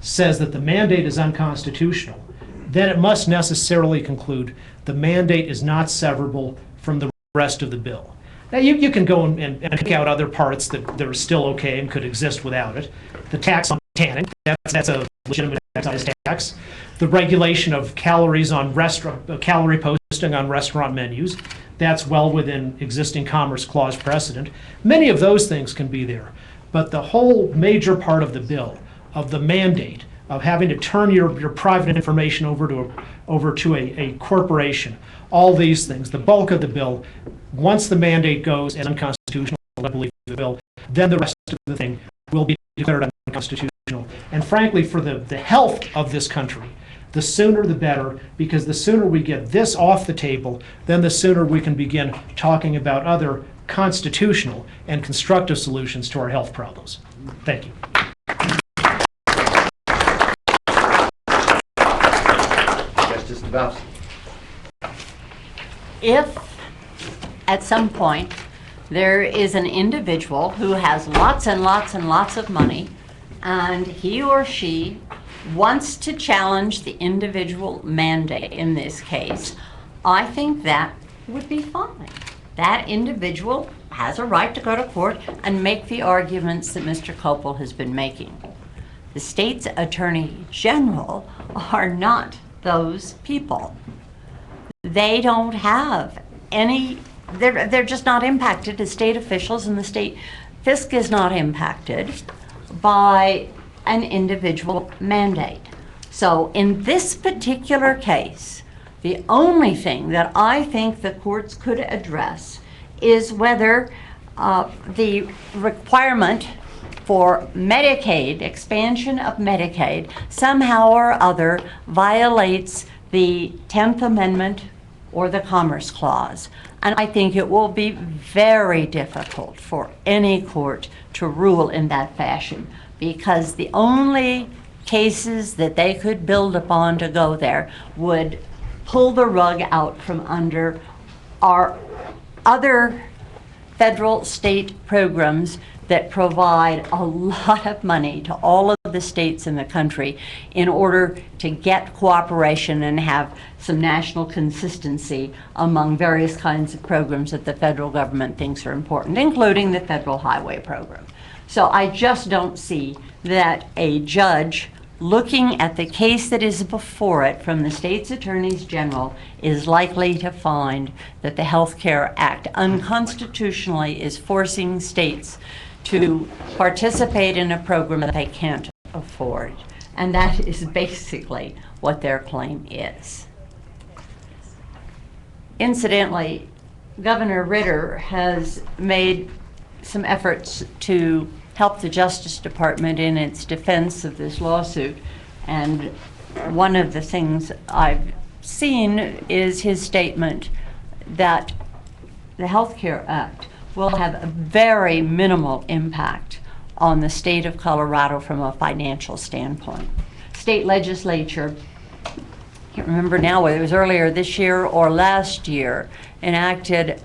says that the mandate is unconstitutional, then it must necessarily conclude the mandate is not severable from the rest of the bill. Now, you can go and pick out other parts that are still okay and could exist without it. The tax on tanning, that's a legitimate excise tax. The regulation of calories on calorie posting on restaurant menus, that's well within existing Commerce Clause precedent. Many of those things can be there. But the whole major part of the bill, of the mandate, of having to turn your private information over to a corporation, all these things, the bulk of the bill, once the mandate goes as unconstitutional, I believe the bill, then the rest of the thing will be declared unconstitutional. And frankly, for the health of this country, the sooner the better, because the sooner we get this off the table, then the sooner we can begin talking about other constitutional and constructive solutions to our health problems. Thank you. Justice Dubofsky. If at some point there is an individual who has lots and lots and lots of money, and he or she wants to challenge the individual mandate in this case, I think that would be fine. That individual has a right to go to court and make the arguments that Mr. Kopel has been making. The state's attorney general are not those people. They don't have any, they're just not impacted as state officials, and the state fisc is not impacted by an individual mandate. So in this particular case, the only thing that I think the courts could address is whether the requirement for Medicaid, expansion of Medicaid, somehow or other violates the 10th Amendment or the Commerce Clause. And I think it will be very difficult for any court to rule in that fashion, because the only cases that they could build upon to go there would pull the rug out from under our other federal state programs that provide a lot of money to all of the states in the country in order to get cooperation and have some national consistency among various kinds of programs that the federal government thinks are important, including the federal highway program. So I just don't see that a judge looking at the case that is before it from the state's attorneys general is likely to find that the Health Care Act unconstitutionally is forcing states to participate in a program that they can't afford. And that is basically what their claim is. Incidentally, Governor Ritter has made some efforts to help the Justice Department in its defense of this lawsuit. And one of the things I've seen is his statement that the Health Care Act will have a very minimal impact on the state of Colorado from a financial standpoint. State legislature, I can't remember now whether it was earlier this year or last year, enacted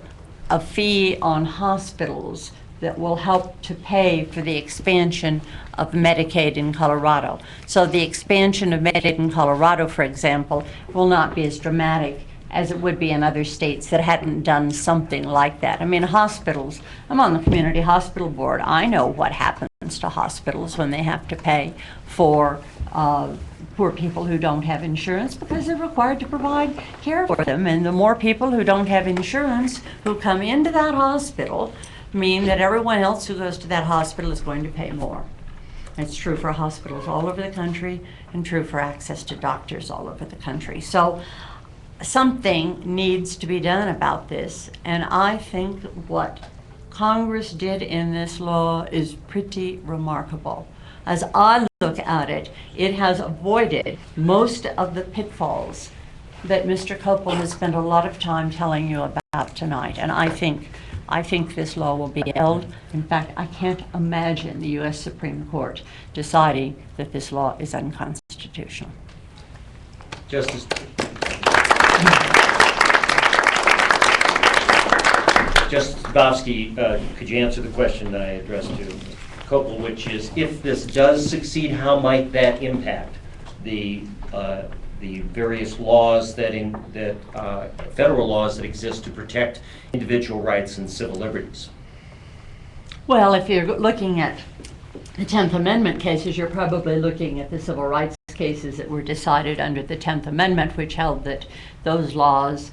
a fee on hospitals that will help to pay for the expansion of Medicaid in Colorado. So the expansion of Medicaid in Colorado, for example, will not be as dramatic as it would be in other states that hadn't done something like that. I mean, hospitals, I'm on the Community Hospital Board. I know what happens to hospitals when they have to pay for poor people who don't have insurance, because they're required to provide care for them. And the more people who don't have insurance who come into that hospital mean that everyone else who goes to that hospital is going to pay more. It's true for hospitals all over the country and true for access to doctors all over the country. So something needs to be done about this, and I think what Congress did in this law is pretty remarkable. As I look at it, it has avoided most of the pitfalls that Mr. Kopel has spent a lot of time telling you about tonight, and I think this law will be upheld. In fact, I can't imagine the U.S. Supreme Court deciding that this law is unconstitutional. Justice Dubofsky, could you answer the question that I addressed to Kopel, which is, if this does succeed, how might that impact the various laws federal laws that exist to protect individual rights and civil liberties? Well, if you're looking at the 10th Amendment cases, you're probably looking at the civil rights cases that were decided under the 10th Amendment, which held that those laws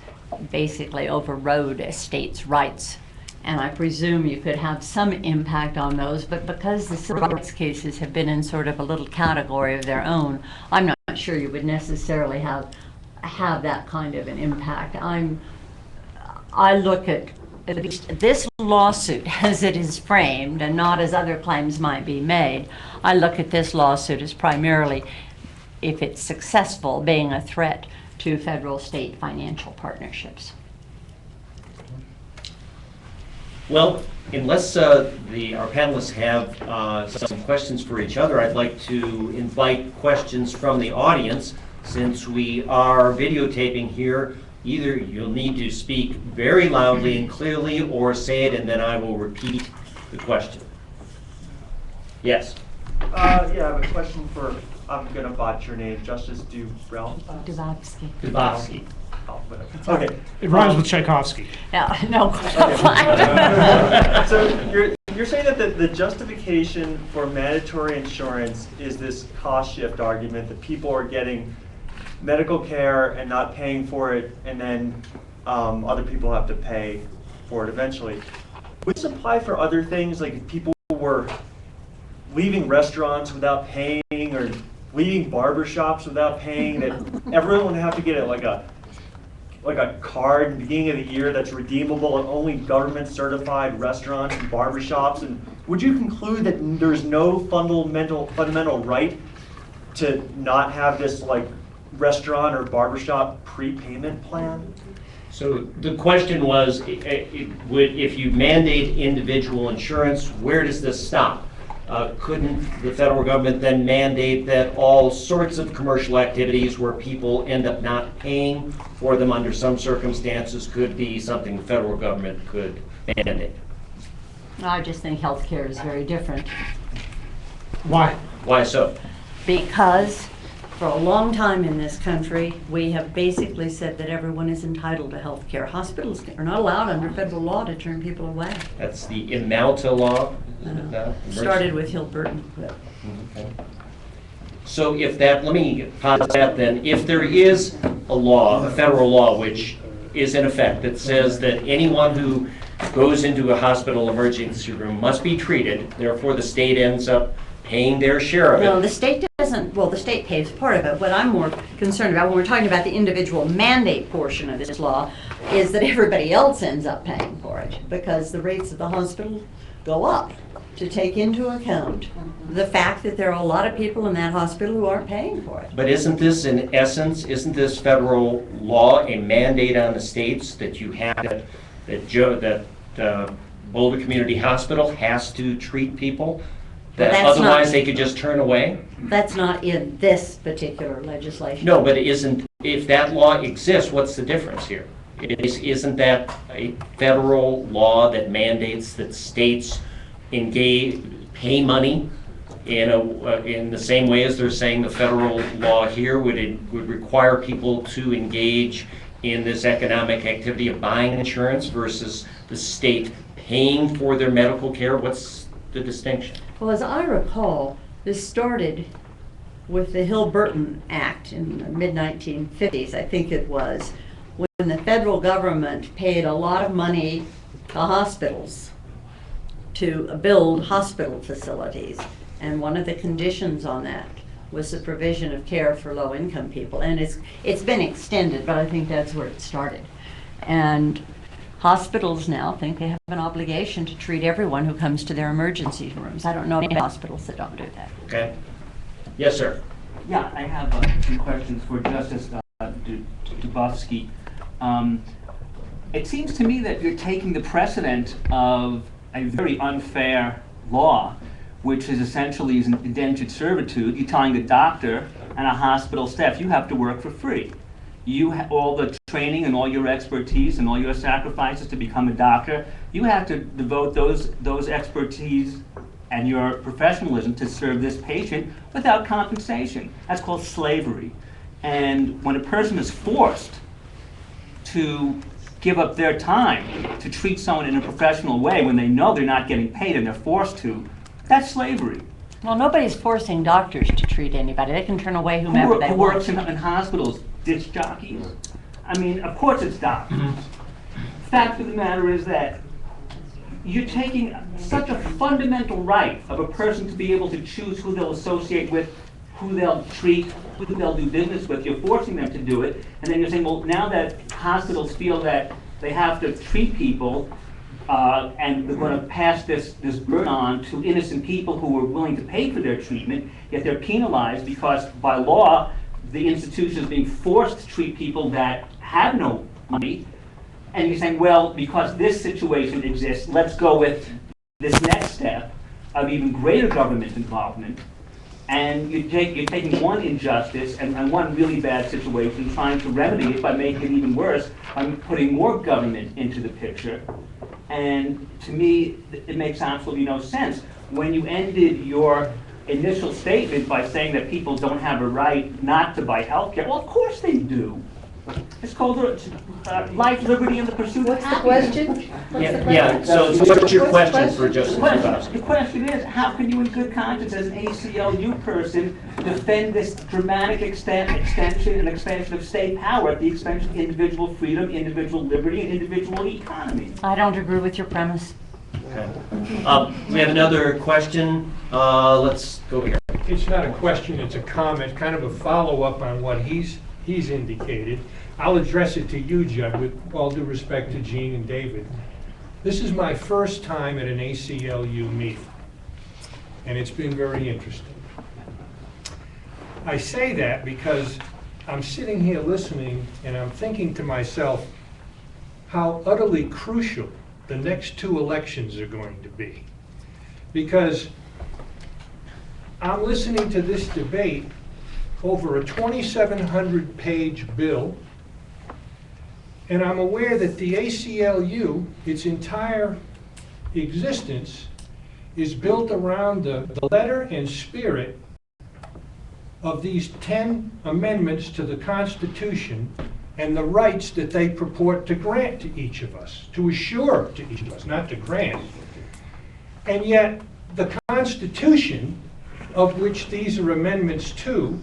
basically overrode a state's rights. And I presume you could have some impact on those, but because the civil rights cases have been in sort of a little category of their own, I'm not sure you would necessarily have that kind of an impact. I look at least this lawsuit as it is framed, and not as other claims might be made. I look at this lawsuit as primarily, if it's successful, being a threat to federal-state financial partnerships. Well, unless our panelists have some questions for each other, I'd like to invite questions from the audience. Since we are videotaping here, either you'll need to speak very loudly and clearly, or say it and then I will repeat the question. Yes? Yeah, I have a question for, I'm going to botch your name, Justice Dubofsky. Dubofsky. Oh, whatever. Okay. It rhymes with Tchaikovsky. No. So you're saying that the justification for mandatory insurance is this cost shift argument that people are getting medical care and not paying for it, and then other people have to pay for it eventually. Would this apply for other things, like if people were leaving restaurants without paying, or leaving barbershops without paying, that everyone would have to get like a card at the beginning of the year that's redeemable at only government certified restaurants and barbershops? And would you conclude that there's no fundamental right to not have this like restaurant or barbershop prepayment plan? So the question was, if you mandate individual insurance, where does this stop? Couldn't the federal government then mandate that all sorts of commercial activities where people end up not paying for them under some circumstances could be something the federal government could mandate? I just think healthcare is very different. Why? Why so? Because for a long time in this country, we have basically said that everyone is entitled to health care. Hospitals are not allowed under federal law to turn people away. That's the Imalta law? Started with Hill-Burton. Okay. So if that, let me pause that then. If there is a law, a federal law, which is in effect, that says that anyone who goes into a hospital emergency room must be treated, therefore the state ends up paying their share of it. No, the state doesn't, well, the state pays part of it. What I'm more concerned about when we're talking about the individual mandate portion of this law is that everybody else ends up paying for it, because the rates of the hospital go up to take into account the fact that there are a lot of people in that hospital who aren't paying for it. But isn't this, in essence, isn't this federal law a mandate on the states that you have, that Boulder Community Hospital has to treat people? That otherwise they could just turn away? That's not in this particular legislation. No, but isn't, if that law exists, what's the difference here? Isn't that a federal law that mandates that states pay money in the same way as they're saying the federal law here would require people to engage in this economic activity of buying insurance versus the state paying for their medical care? What's the distinction? Well, as I recall, this started with the Hill-Burton Act in the mid-1950s, I think it was, when the federal government paid a lot of money to hospitals to build hospital facilities. And one of the conditions on that was the provision of care for low-income people. And it's been extended, but I think that's where it started. And hospitals now think they have an obligation to treat everyone who comes to their emergency rooms. I don't know any hospitals that don't do that. Okay. Yes, sir. Yeah, I have some questions for Justice Dubofsky. It seems to me that you're taking the precedent of a very unfair law, which is essentially an indentured servitude. You're telling the doctor and a hospital staff, you have to work for free. all the training and all your expertise and all your sacrifices to become a doctor, you have to devote those expertise and your professionalism to serve this patient without compensation. That's called slavery. And when a person is forced to give up their time to treat someone in a professional way when they know they're not getting paid and they're forced to, that's slavery. Well, nobody's forcing doctors to treat anybody. They can turn away whomever they Who want. works in hospitals? Disc jockeys? I mean, of course it's doctors. Fact of the matter is that you're taking such a fundamental right of a person to be able to choose who they'll associate with, who they'll treat, who they'll do business with. You're forcing them to do it, and then you're saying, well, now that hospitals feel that they have to treat people, and they're going to pass this burden on to innocent people who are willing to pay for their treatment, yet they're penalized because by law, the institution is being forced to treat people that have no money. And you're saying, well, because this situation exists, let's go with this next step of even greater government involvement. And you're taking one injustice and one really bad situation, trying to remedy it by making it even worse, by putting more government into the picture. And to me, it makes absolutely no sense. When you ended your initial statement by saying that people don't have a right not to buy health care, well, of course they do. It's called life, liberty, and the pursuit of happiness. Yeah, so what's your question for Justice Dubofsky? The question is, how can you in good conscience as an ACLU person defend this dramatic extension of state power at the expense of individual freedom, individual liberty, and individual economy? I don't agree with your premise. Okay. We have another question. Let's go here. It's not a question, it's a comment, kind of a follow-up on what he's indicated. I'll address it to you, Judd, with all due respect to Gene and David. This is my first time at an ACLU meeting, and it's been very interesting. I say that because I'm sitting here listening, and I'm thinking to myself how utterly crucial the next two elections are going to be. Because I'm listening to this debate over a 2,700-page bill, and I'm aware that the ACLU, its entire existence, is built around the letter and spirit of these 10 amendments to the Constitution and the rights that they purport to grant to each of us, to assure to each of us, not to grant. And yet, the Constitution, of which these are amendments to,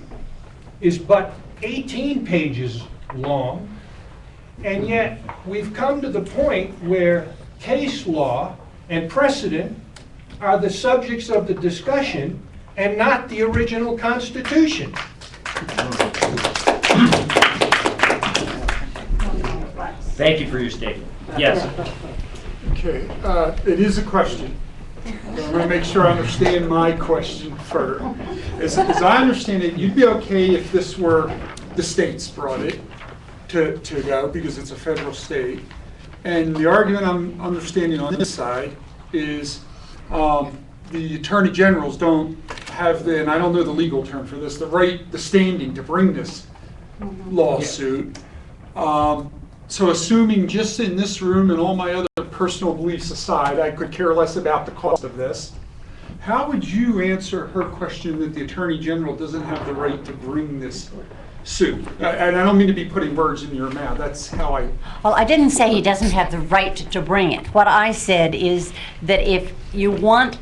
is but 18 pages long, and yet we've come to the point where case law and precedent are the subjects of the discussion and not the original Constitution. Thank you for your statement. Yes. Okay, it is a question. I'm going to make sure I understand my question further. As I understand it, you'd be okay if this were the states brought it to go because it's a federal state. And the argument I'm understanding on this side is the attorney generals don't have the, and I don't know the legal term for this, the standing to bring this lawsuit. So assuming just in this room and all my other personal beliefs aside, I could care less about the cost of this, how would you answer her question that the Attorney General doesn't have the right to bring this suit? And I don't mean to be putting words in your mouth, that's how I... Well, I didn't say he doesn't have the right to bring it. What I said is that if you want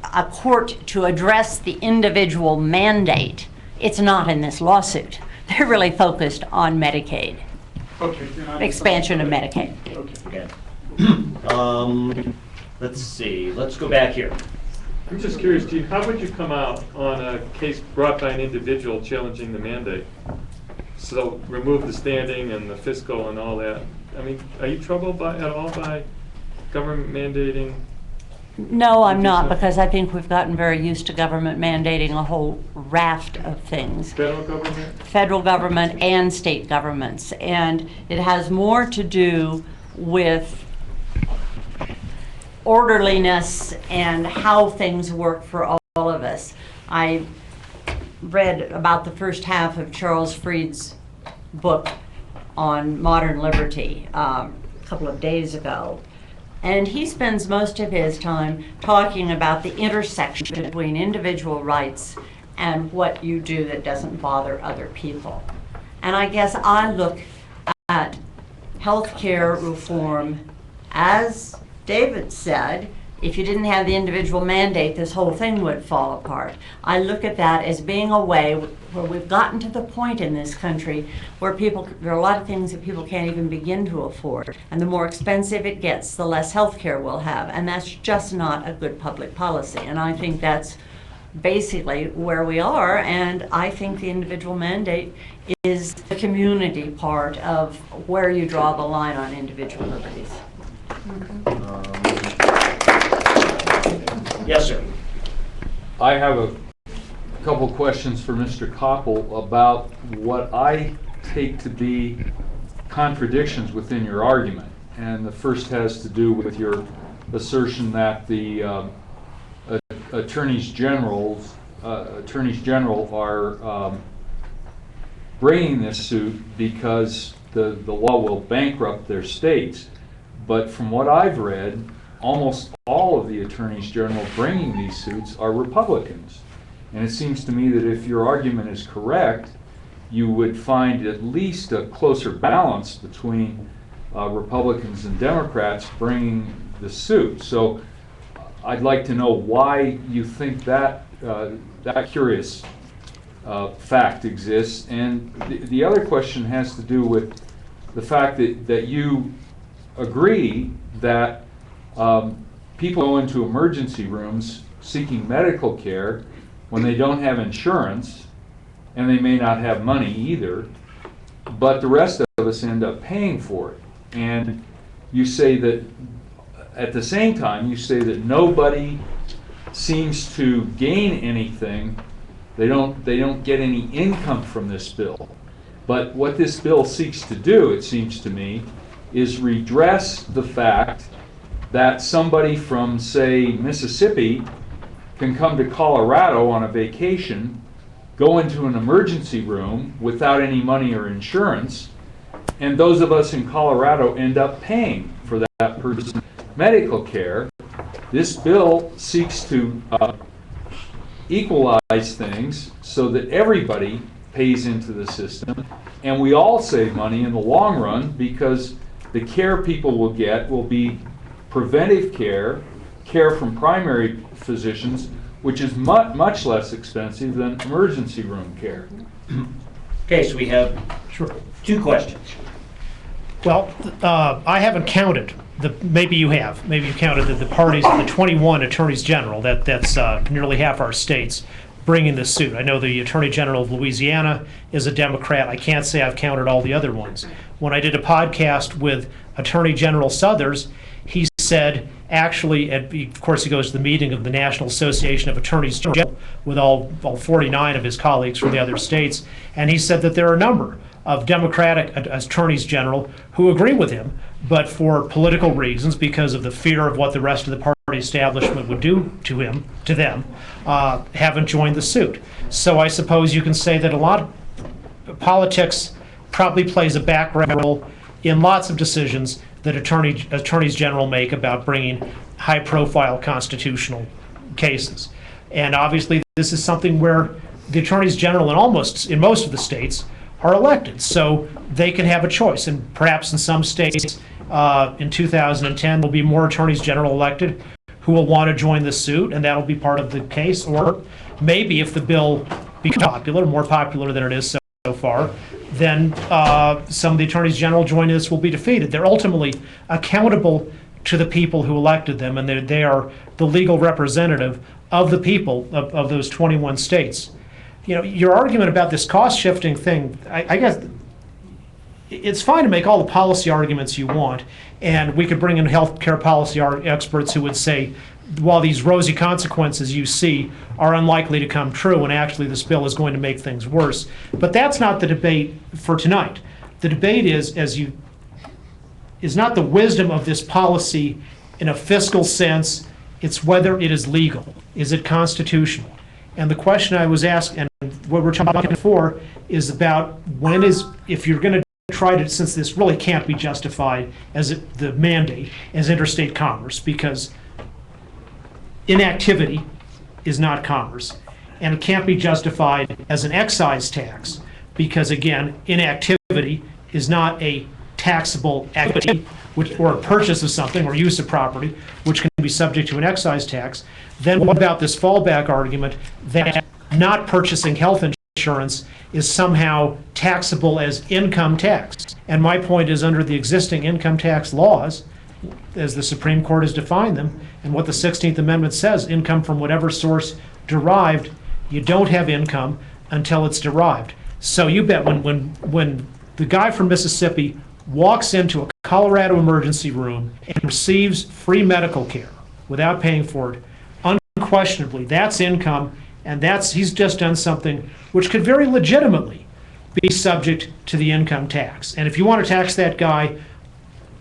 a court to address the individual mandate, it's not in this lawsuit. They're really focused on Medicaid. Okay. then I- Expansion of Medicaid. Okay. Okay. Let's see. Let's go back here. I'm just curious, Gene, how would you come out on a case brought by an individual challenging the mandate? So remove the standing and the fiscal and all that. I mean, are you troubled at all by government mandating? No, I'm not, because I think we've gotten very used to government mandating a whole raft of things. Federal government? Federal government and state governments. And it has more to do with orderliness and how things work for all of us. I read about the first half of Charles Freed's book on modern liberty a couple of days ago. And he spends most of his time talking about the intersection between individual rights and what you do that doesn't bother other people. And I guess I look at healthcare reform, as David said, if you didn't have the individual mandate, this whole thing would fall apart. I look at that as being a way where we've gotten to the point in this country where there are a lot of things that people can't even begin to afford. And the more expensive it gets, the less health care we'll have. And that's just not a good public policy. And I think that's basically where we are. And I think the individual mandate is the community part of where you draw the line on individual liberties. Yes, sir. I have a couple questions for Mr. Kopel about what I take to be contradictions within your argument. And the first has to do with your assertion that the attorneys general are bringing this suit because the law will bankrupt their states. But from what I've read, almost all of the attorneys general bringing these suits are Republicans. And it seems to me that if your argument is correct, you would find at least a closer balance between Republicans and Democrats bringing the suit. So I'd like to know why you think that that curious fact exists. And the other question has to do with the fact that you agree that people go into emergency rooms seeking medical care when they don't have insurance, and they may not have money either, but the rest of us end up paying for it. And you say that, at the same time, you say that nobody seems to gain anything. They don't get any income from this bill. But what this bill seeks to do, it seems to me, is redress the fact that somebody from, say, Mississippi can come to Colorado on a vacation, go into an emergency room without any money or insurance, and those of us in Colorado end up paying for that person's medical care. This bill seeks to equalize things so that everybody pays into the system, and we all save money in the long run because the care people will get will be preventive care, care from primary physicians, which is much less expensive than emergency room care. Okay, so we have Sure. two questions. Well, I haven't counted. Maybe you have. Maybe you counted the parties, the 21 attorneys general. That's nearly half our states bringing this suit. I know the Attorney General of Louisiana is a Democrat. I can't say I've counted all the other ones. When I did a podcast with Attorney General Suthers, he said, actually, of course he goes to the meeting of the National Association of Attorneys General with all 49 of his colleagues from the other states, and he said that there are a number of Democratic attorneys general who agree with him, but for political reasons, because of the fear of what the rest of the party establishment would do to them, haven't joined the suit. So I suppose you can say that a lot of politics probably plays a background role in lots of decisions that attorneys general make about bringing high-profile constitutional cases. And obviously, this is something where the attorneys general in most of the states are elected, so they can have a choice. And perhaps in some states, in 2010, there'll be more attorneys general elected who will want to join the suit, and that'll be part of the case. Or maybe if the bill becomes popular, more popular than it is so far, then some of the attorneys general joining this will be defeated. They're ultimately accountable to the people who elected them, and they are the legal representative of the people of those 21 states. You know, your argument about this cost-shifting thing, I guess it's fine to make all the policy arguments you want, and we could bring in healthcare policy experts who would say, while these rosy consequences you see are unlikely to come true, and actually this bill is going to make things worse. But that's not the debate for tonight. The debate is not the wisdom of this policy in a fiscal sense, it's whether it is legal. Is it constitutional? And the question I was asked, and what we're talking for is about if you're going to try to, since this really can't be justified as the mandate as interstate commerce, because inactivity is not commerce, and it can't be justified as an excise tax, because again, inactivity is not a taxable activity, or a purchase of something or use of property, which can be subject to an excise tax. Then what about this fallback argument that not purchasing health insurance is somehow taxable as income tax? And my point is, under the existing income tax laws, as the Supreme Court has defined them, and what the 16th Amendment says, income from whatever source derived, you don't have income until it's derived. So you bet when the guy from Mississippi walks into a Colorado emergency room and receives free medical care without paying for it, unquestionably, that's income, and he's just done something which could very legitimately be subject to the income tax. And if you want to tax that guy,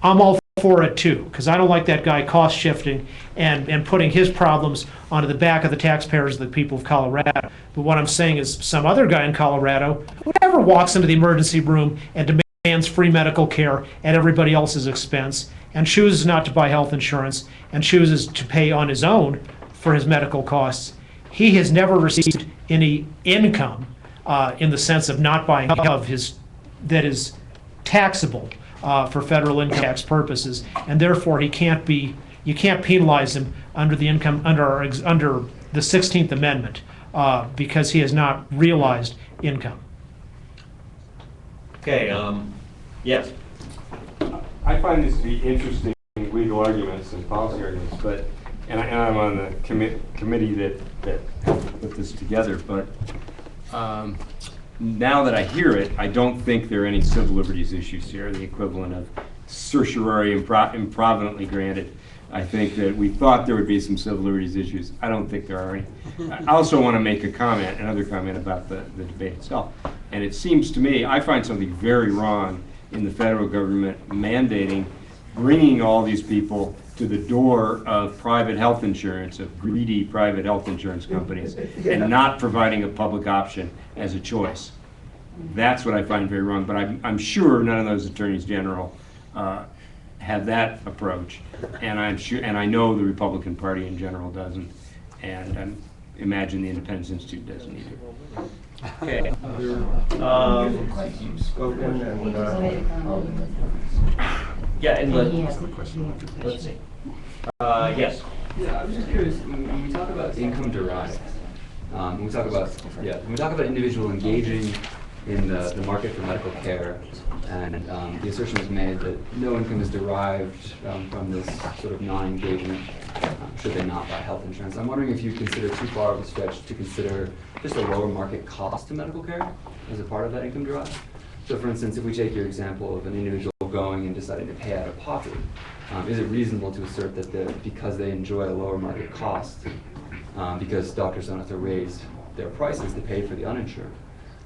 I'm all for it too, because I don't like that guy cost shifting and putting his problems onto the back of the taxpayers of the people of Colorado. But what I'm saying is, some other guy in Colorado who never walks into the emergency room and demands free medical care at everybody else's expense, and chooses not to buy health insurance, and chooses to pay on his own for his medical costs, he has never received any income in the sense of not buying of his that is taxable for federal income tax purposes, and therefore you can't penalize him under the the 16th Amendment because he has not realized income. Okay, yes. I find this to be interesting legal arguments and policy arguments, and I'm on the committee that helped put this together, but now that I hear it, I don't think there are any civil liberties issues here, the equivalent of certiorari improvidently granted. I think that we thought there would be some civil liberties issues. I don't think there are any. I also want to make another comment about the debate itself. And it seems to me, I find something very wrong in the federal government bringing all these people to the door of private health insurance, of greedy private health insurance companies, and not providing a public option as a choice. That's what I find very wrong, but I'm sure none of those attorneys general have that approach, and I know the Republican Party in general doesn't, and I imagine the Independence Institute doesn't either. Okay. Yeah, and let's see. Yes. Yeah, I was just curious, when we talk about income derived, when we talk about individual engaging in the market for medical care, and the assertion was made that no income is derived from this sort of non-engagement, should they not buy health insurance. I'm wondering if you consider too far of a stretch to consider just a lower market cost to medical care as a part of that income derived. So for instance, if we take your example of an individual going and deciding to pay out of pocket, is it reasonable to assert that because they enjoy a lower market cost, because doctors don't have to raise their prices to pay for the uninsured,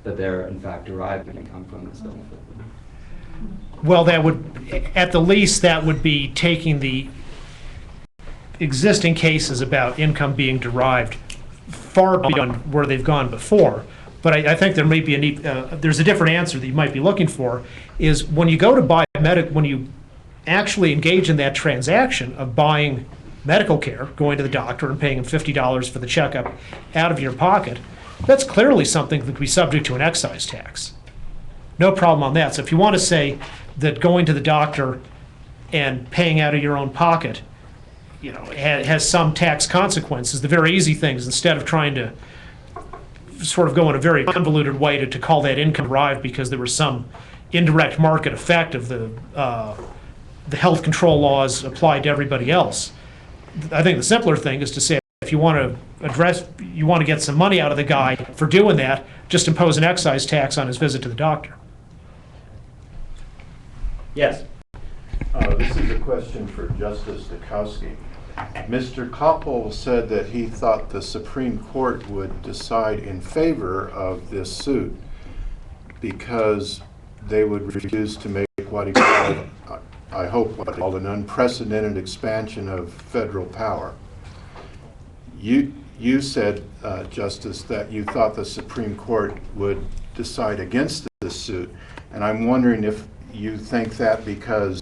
that they're in fact deriving income from this benefit? Well, at the least, that would be taking the existing cases about income being derived far beyond where they've gone before. But I think there may be there's a different answer that you might be looking for, is when you go to buy when you actually engage in that transaction of buying medical care, going to the doctor and paying him $50 for the checkup out of your pocket, that's clearly something that would be subject to an excise tax. No problem on that. So if you want to say that going to the doctor and paying out of your own pocket, has some tax consequences, the very easy things, instead of trying to sort of go in a very convoluted way to call that income derived because there was some indirect market effect of the health control laws applied to everybody else. I think the simpler thing is to say, if you want to get some money out of the guy for doing that, just impose an excise tax on his visit to the doctor. Yes. This is a question for Justice Dubofsky. Mr. Kopel said that he thought the Supreme Court would decide in favor of this suit because they would refuse to make what he called, I hope, what he called an unprecedented expansion of federal power. You you said, Justice, that you thought the Supreme Court would decide against this suit. And I'm wondering if you think that because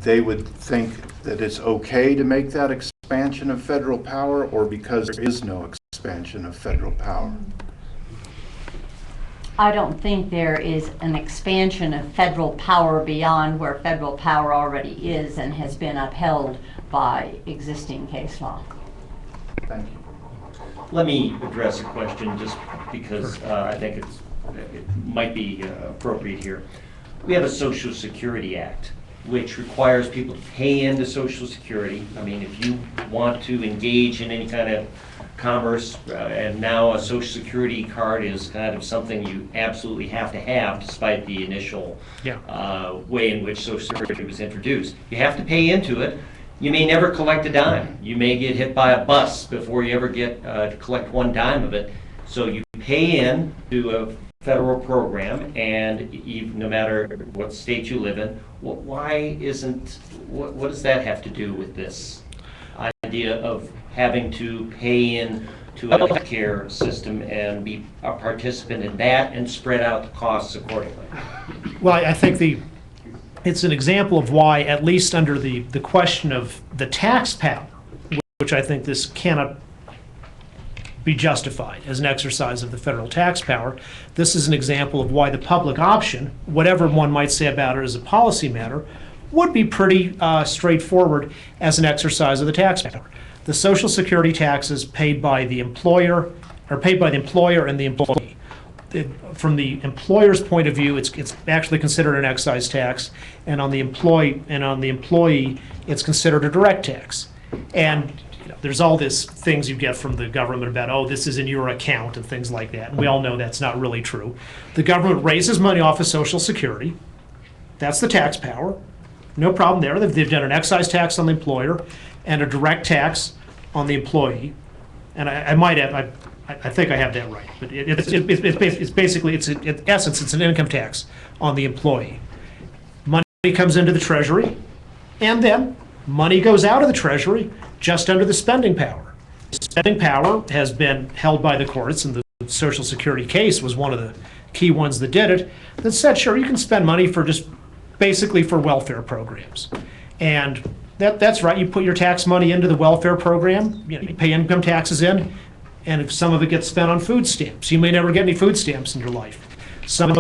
they would think that it's okay to make that expansion of federal power, or because there is no expansion of federal power? I don't think there is an expansion of federal power beyond where federal power already is and has been upheld by existing case law. Thank you. Let me address a question just because I think it might be appropriate here. We have a Social Security Act which requires people to pay into Social Security. I mean, if you want to engage in any kind of commerce, and now a Social Security card is kind of something you absolutely have to have, despite the initial way in which Social Security was introduced. You have to pay into it. You may never collect a dime. You may get hit by a bus before you ever get to collect one dime of it. So you pay in to a federal program, and no matter what state you live in, why isn't, what does that have to do with this idea of having to pay in to a healthcare system and be a participant in that and spread out the costs accordingly? Well, I think it's an example of why, at least under the question of the tax power, which I think this cannot be justified as an exercise of the federal tax power, this is an example of why the public option, whatever one might say about it as a policy matter, would be pretty straightforward as an exercise of the tax power. The Social Security taxes paid by the employer are paid by the employer and the employee. From the employer's point of view, it's actually considered an excise tax, and on the employee, it's considered a direct tax. And there's all these things you get from the government about, oh, this is in your account and things like that. And we all know that's not really true. The government raises money off of Social Security. That's the tax power. No problem there. They've done an excise tax on the employer and a direct tax on the employee. And I might have, I think I have that right. But it's basically, in essence, it's an income tax on the employee. Money comes into the Treasury, and then money goes out of the Treasury just under the spending power. Spending power has been held by the courts, and the Social Security case was one of the key ones that did it, that said, sure, you can spend money for just basically for welfare programs. And that's right, you put your tax money into the welfare program, you pay income taxes in, and if some of it gets spent on food stamps. You may never get any food stamps in your life. Some of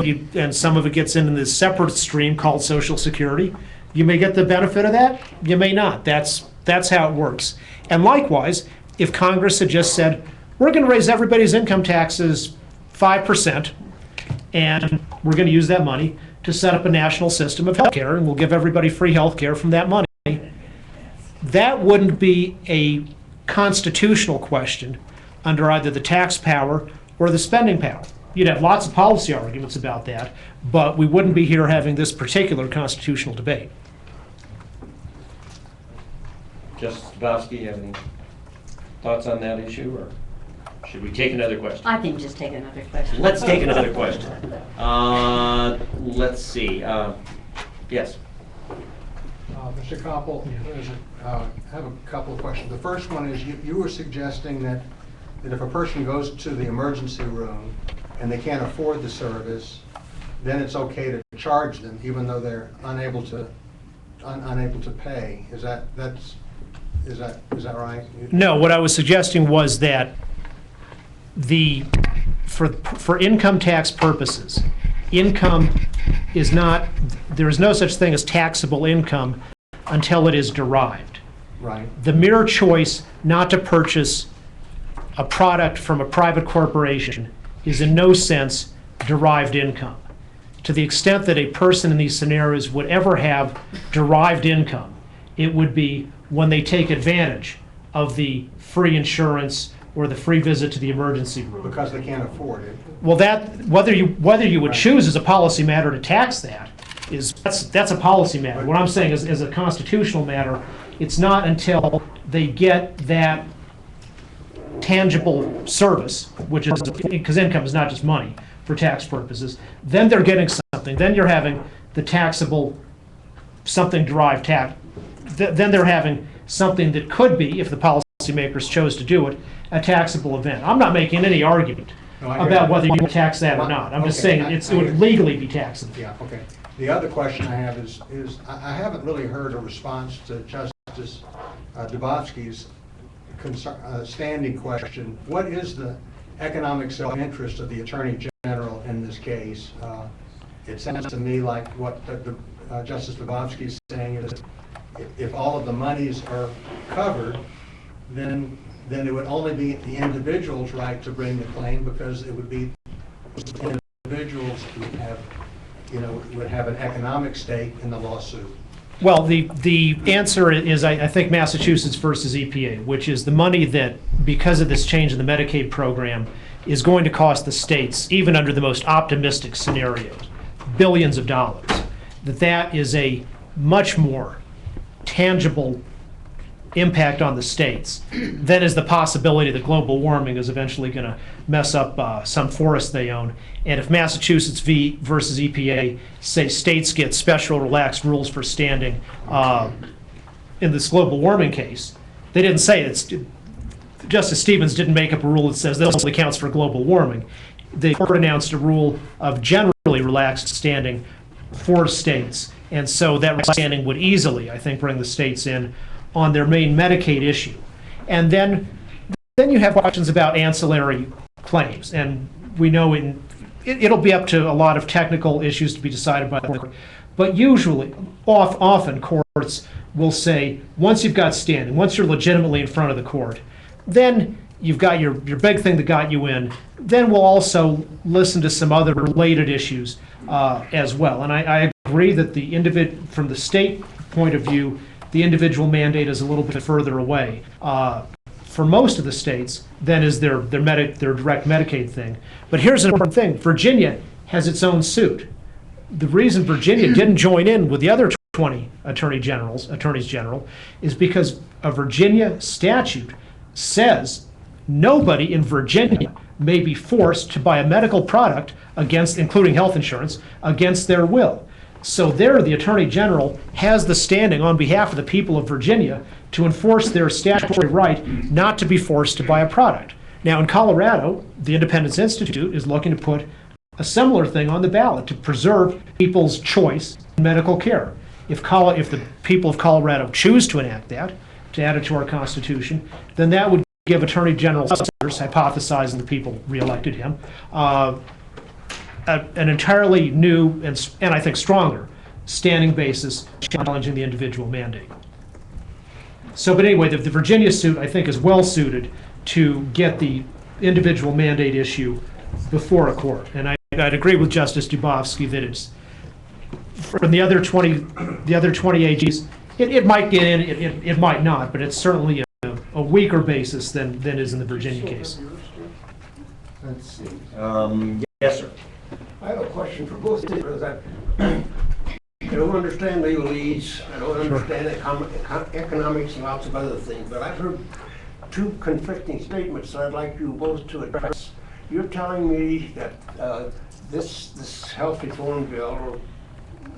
it gets in this separate stream called Social Security. You may get the benefit of that, you may not. That's how it works. And likewise, if Congress had just said, we're going to raise everybody's income taxes 5%, and we're going to use that money to set up a national system of health care, and we'll give everybody free health care from that money, that wouldn't be a constitutional question under either the tax power or the spending power. You'd have lots of policy arguments about that, but we wouldn't be here having this particular constitutional debate. Justice Dubofsky, you have any thoughts on that issue, or should we take another question? I think just take another question. Let's take another question. Let's see. Yes. Mr. Kopel, I have a couple of questions. The first one is you were suggesting that if a person goes to the emergency room and they can't afford the service, then it's okay to charge them even though they're unable to pay. Is that right? No, what I was suggesting was that for income tax purposes, income is not, there is no such thing as taxable income until it is derived. Right. The mere choice not to purchase a product from a private corporation is in no sense derived income. To the extent that a person in these scenarios would ever have derived income, it would be when they take advantage of the free insurance or the free visit to the emergency room. Because they can't afford it. Well, whether you would choose as a policy matter to tax that that's a policy matter. What I'm saying is, as a constitutional matter, it's not until they get that tangible service, which is, because income is not just money for tax purposes, then they're getting something. Then you're having the taxable, something derived tax. Then they're having something that could be, if the policy policymakers chose to do it, a taxable event. I'm not making any argument No, I hear about that. whether you tax that or not. I'm just Okay, saying it would legally be taxable. Yeah, okay. The other question I have is I haven't really heard a response to Justice Dubofsky's standing question. What is the economic self-interest of the Attorney General in this case? It sounds to me like what Justice Dubofsky is saying is if all of the monies are covered, then it would only be the individual's right to bring the claim, because it would be individuals who have, would have an economic stake in the lawsuit. Well, the answer is, I think, Massachusetts versus EPA, which is the money that, because of this change in the Medicaid program, is going to cost the states, even under the most optimistic scenarios, billions of dollars. That is a much more tangible impact on the states than is the possibility that global warming is eventually going to mess up some forests they own. And if Massachusetts versus EPA say states get special relaxed rules for standing in this global warming case, they didn't say it's Justice Stevens didn't make up a rule that says this only counts for global warming. They announced a rule of generally relaxed standing for states, and so that standing would easily, I think, bring the states in on their main Medicaid issue. And then you have questions about ancillary claims, and we know it'll be up to a lot of technical issues to be decided by the court. But usually, often courts will say, once you've got standing, once you're legitimately in front of the court, then you've got your big thing that got you in, then we'll also listen to some other related issues as well. And I agree that from the state point of view, the individual mandate is a little bit further away for most of the states than is their direct Medicaid thing. But here's an important thing. Virginia has its own suit. The reason Virginia didn't join in with the other 20 attorneys general, is because a Virginia statute says nobody in Virginia may be forced to buy a medical product including health insurance, against their will. So there, the Attorney General has the standing on behalf of the people of Virginia to enforce their statutory right not to be forced to buy a product. Now, in Colorado, the Independence Institute is looking to put a similar thing on the ballot to preserve people's choice in medical care. If the people of Colorado choose to enact that, to add it to our Constitution, then that would give Attorney General Suthers, hypothesizing the people reelected him, an entirely new and I think stronger standing basis challenging the individual mandate. So, but anyway, the Virginia suit, I think, is well suited to get the individual mandate issue before a court. And I'd agree with Justice Dubofsky that it's from the other 20 AGs. It might get in, it might not, but it's certainly a weaker basis than is in the Virginia case. Let's see. Yes, sir. I have a question for both of you, because I don't understand legalese, I don't understand economics and lots of other things, but I've heard two conflicting statements that I'd like you both to address. You're telling me that this health reform bill,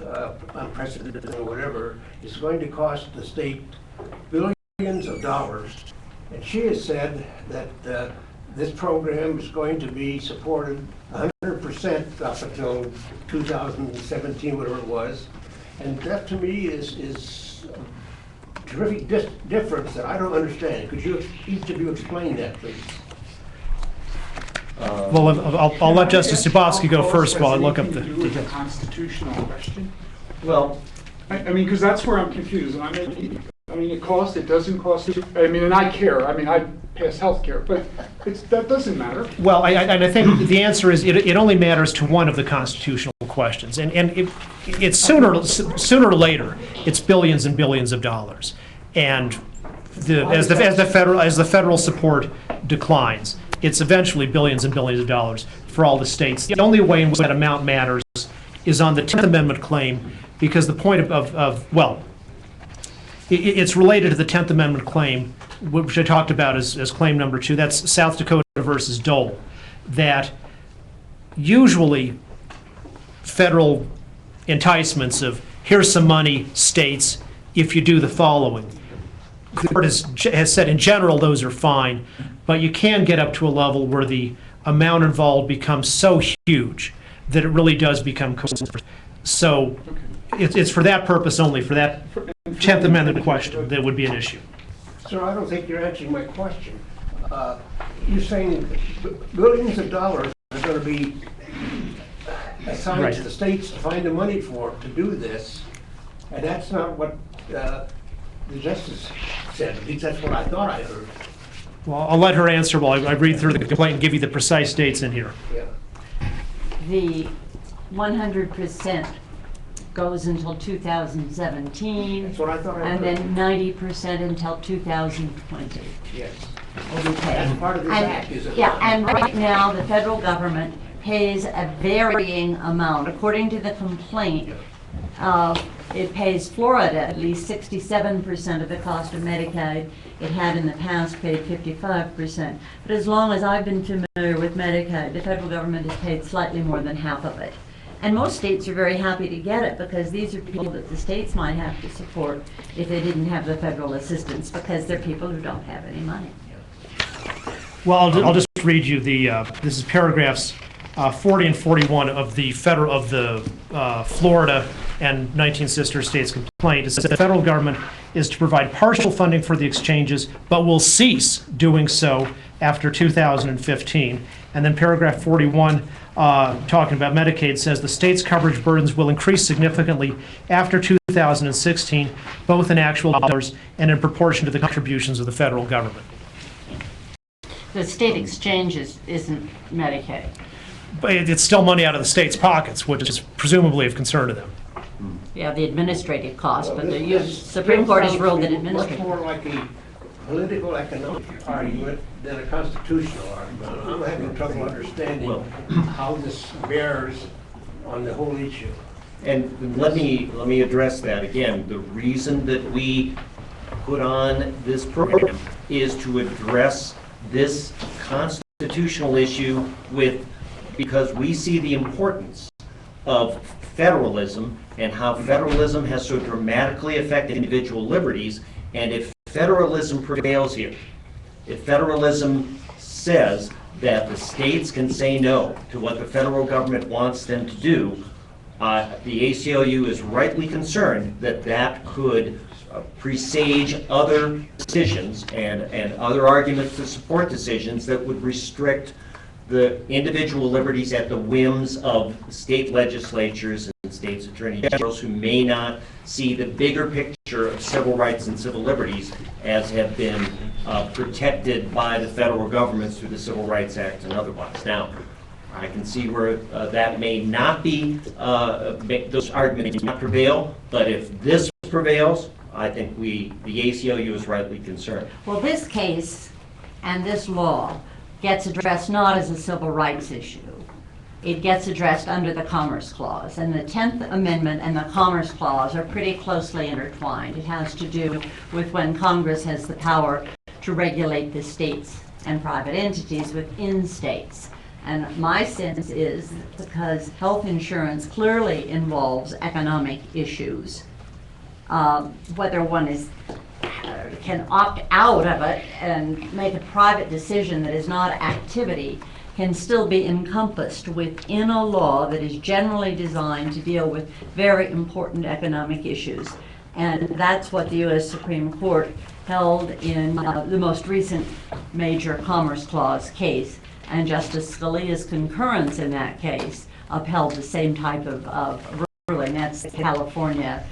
or unprecedented or whatever, is going to cost the state billions of dollars. And she has said that this program is going to be supported 100% up until 2017, whatever it was. And that to me is a terrific difference that I don't understand. Could you, each of you, explain that, please? Well, I'll let Justice Dubofsky go first while I look up the details. Constitutional question. Well, I mean, because that's where I'm confused. I mean, it doesn't cost, I mean, and I care, I mean, I pass healthcare, but that doesn't matter. Well, I think the answer is it only matters to one of the constitutional questions, and it's sooner or later, it's billions and billions of dollars, and as the federal support declines, it's eventually billions and billions of dollars for all the states. The only way in which that amount matters is on the 10th Amendment claim, because the point it's related to the 10th Amendment claim, which I talked about as claim number 2. That's South Dakota versus Dole. That usually federal enticements of, here's some money, states, if you do the following. the court has said in general those are fine, but you can get up to a level where the amount involved becomes so huge that it really does become coercive. So it's for that purpose only, for that 10th Amendment question, that would be an issue. Sir, I don't think you're answering my question. You're saying billions of dollars are going to be assigned Right. to the states to find the money for to do this, and that's not what the justice said. At least that's what I thought I heard. Well, I'll let her answer while I read through the complaint and give you the precise dates in here. Yeah. The 100% goes until 2017. That's what I thought I And heard. then 90% until 2020 Yes. will be paid. That's part of this And- act, is it Yeah, not? and right now, the federal government pays a varying amount. According to the complaint, it pays Florida at least 67% of the cost of Medicaid. It had in the past paid 55%. But as long as I've been familiar with Medicaid, the federal government has paid slightly more than half of it. And most states are very happy to get it because these are people that the states might have to support if they didn't have the federal assistance, because they're people who don't have any money. Well, I'll just read you this is paragraphs 40 and 41 of the Florida and 19 sister states complaint. It says the federal government is to provide partial funding for the exchanges, but will cease doing so after 2015. And then paragraph 41, talking about Medicaid, says the state's coverage burdens will increase significantly after 2016, both in actual dollars and in proportion to the contributions of the federal government. The state exchanges isn't Medicaid. But it's still money out of the state's pockets, which is presumably of concern to them. Yeah, the administrative cost, but the This Supreme Court has ruled that much administrative. more like a political economic argument than a constitutional argument. I'm having trouble understanding how this bears on the whole issue. And let me address that again. The reason that we put on this program is to address this constitutional issue because we see the importance of federalism and how federalism has so dramatically affected individual liberties. And if federalism prevails here, if federalism says that the states can say no to what the federal government wants them to do, the ACLU is rightly concerned that that could presage other decisions and other arguments to support decisions that would restrict the individual liberties at the whims of state legislatures and states attorney generals who may not see the bigger picture of civil rights and civil liberties as have been protected by the federal government through the Civil Rights Act and otherwise. Now, I can see where that may not be, those arguments may not prevail, but if this prevails, I think the ACLU is rightly concerned. Well, this case and this law gets addressed not as a civil rights issue. It gets addressed under the Commerce Clause. And the 10th Amendment and the Commerce Clause are pretty closely intertwined. It has to do with when Congress has the power to regulate the states and private entities within states. And my sense is because health insurance clearly involves economic issues, whether one can opt out of it and make a private decision that is not activity can still be encompassed within a law that is generally designed to deal with very important economic issues. And that's what the U.S. Supreme Court held in the most recent major Commerce Clause case. And Justice Scalia's concurrence in that case upheld the same type of ruling. That's the California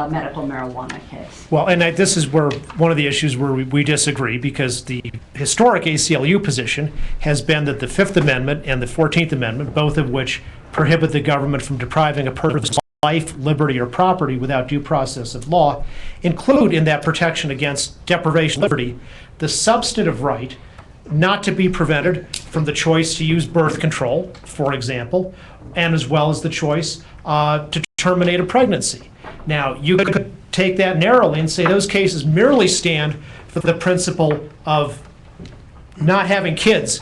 medical marijuana case. Well, and this is where one of the issues where we disagree, because the historic ACLU position has been that the Fifth Amendment and the 14th Amendment, both of which prohibit the government from depriving a person's life, liberty, or property without due process of law, include in that protection against deprivation of liberty the substantive right not to be prevented from the choice to use birth control, for example, and as well as the choice to terminate a pregnancy. Now, you could take that narrowly and say those cases merely stand for the principle of not having kids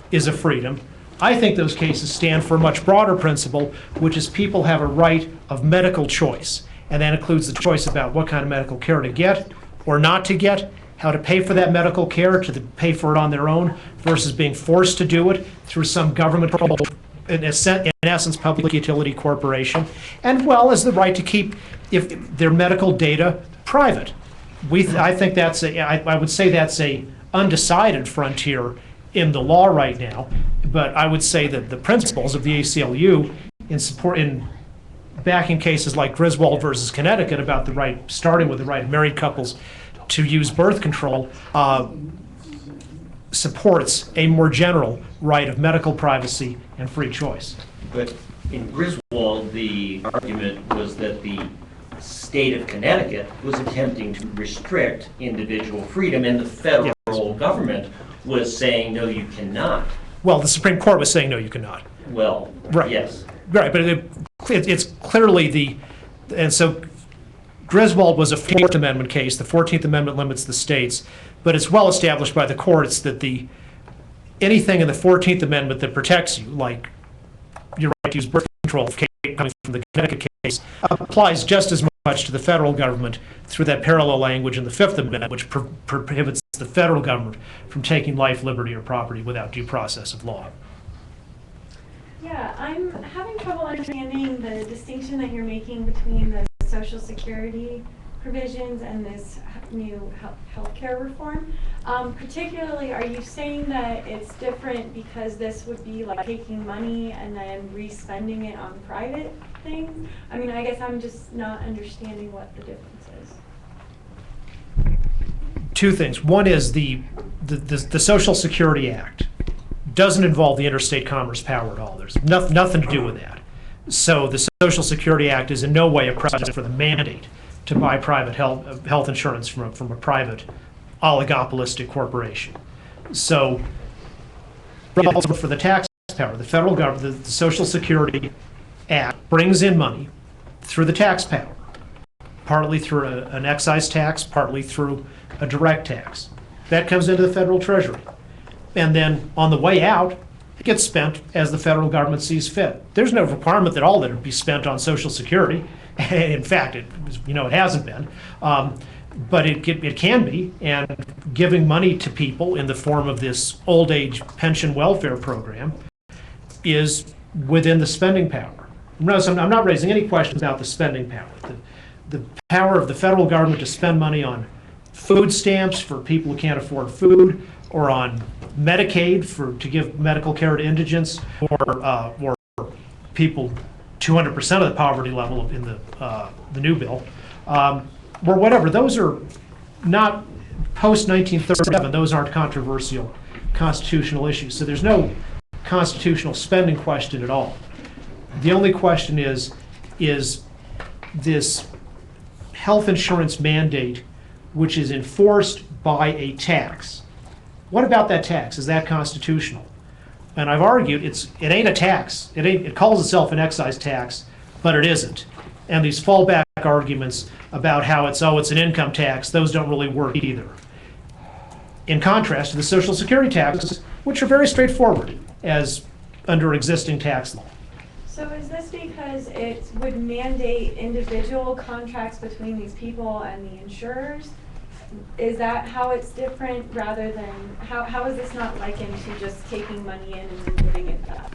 is a freedom. I think those cases stand for a much broader principle, which is people have a right of medical choice. And that includes the choice about what kind of medical care to get or not to get, how to pay for that medical care, pay for it on their own, versus being forced to do it through some government, in essence, public utility corporation, and well as the right to keep their medical data private. I think I would say that's a undecided frontier in the law right now, but I would say that the principles of the ACLU in backing cases like Griswold versus Connecticut about the right, starting with the right of married couples to use birth control, supports a more general right of medical privacy and free choice. But in Griswold, the argument was that the state of Connecticut was attempting to restrict individual freedom, and the federal government was saying, no, you cannot. Well, the Supreme Court was saying, no, you cannot. Well, right. Yes. Right, but it's clearly and so Griswold was a 14th Amendment case. The 14th Amendment limits the states, but it's well established by the courts that anything in the 14th Amendment that protects you, like your right to use birth control coming from the Connecticut case, applies just as much to the federal government through that parallel language in the 5th Amendment, which prohibits the federal government from taking life, liberty, or property without due process of law. Yeah, I'm having trouble understanding the distinction that you're making between the Social Security provisions and this new healthcare reform. Particularly, are you saying that it's different because this would be like taking money and then re-spending it on private things? I mean, I guess I'm just not understanding what the difference is. Two things. One is the Social Security Act doesn't involve the interstate commerce power at all. There's nothing to do with that. So the Social Security Act is in no way a precedent for the mandate to buy private health insurance from a private oligopolistic corporation. So for the taxpayer, the federal government, the Social Security Act brings in money through the taxpayer, partly through an excise tax, partly through a direct tax. That comes into the federal treasury. And then on the way out, it gets spent as the federal government sees fit. There's no requirement that all that it be spent on Social Security. In fact, it hasn't been. But it can be, and giving money to people in the form of this old age pension welfare program is within the spending power. Notice I'm not raising any questions about the spending power. The power of the federal government to spend money on food stamps for people who can't afford food, or on Medicaid to give medical care to indigents, or people 200% of the poverty level in the new bill, or whatever. Those are not post-1937. Those aren't controversial constitutional issues. So there's no constitutional spending question at all. The only question is this health insurance mandate, which is enforced by a tax. What about that tax? Is that constitutional? And I've argued it ain't a tax. It calls itself an excise tax, but it isn't. And these fallback arguments about how it's an income tax, those don't really work either. In contrast to the Social Security taxes, which are very straightforward as under existing tax law. So is this because it would mandate individual contracts between these people and the insurers? Is that how it's different rather than, how is this not likened to just taking money in and then giving it back?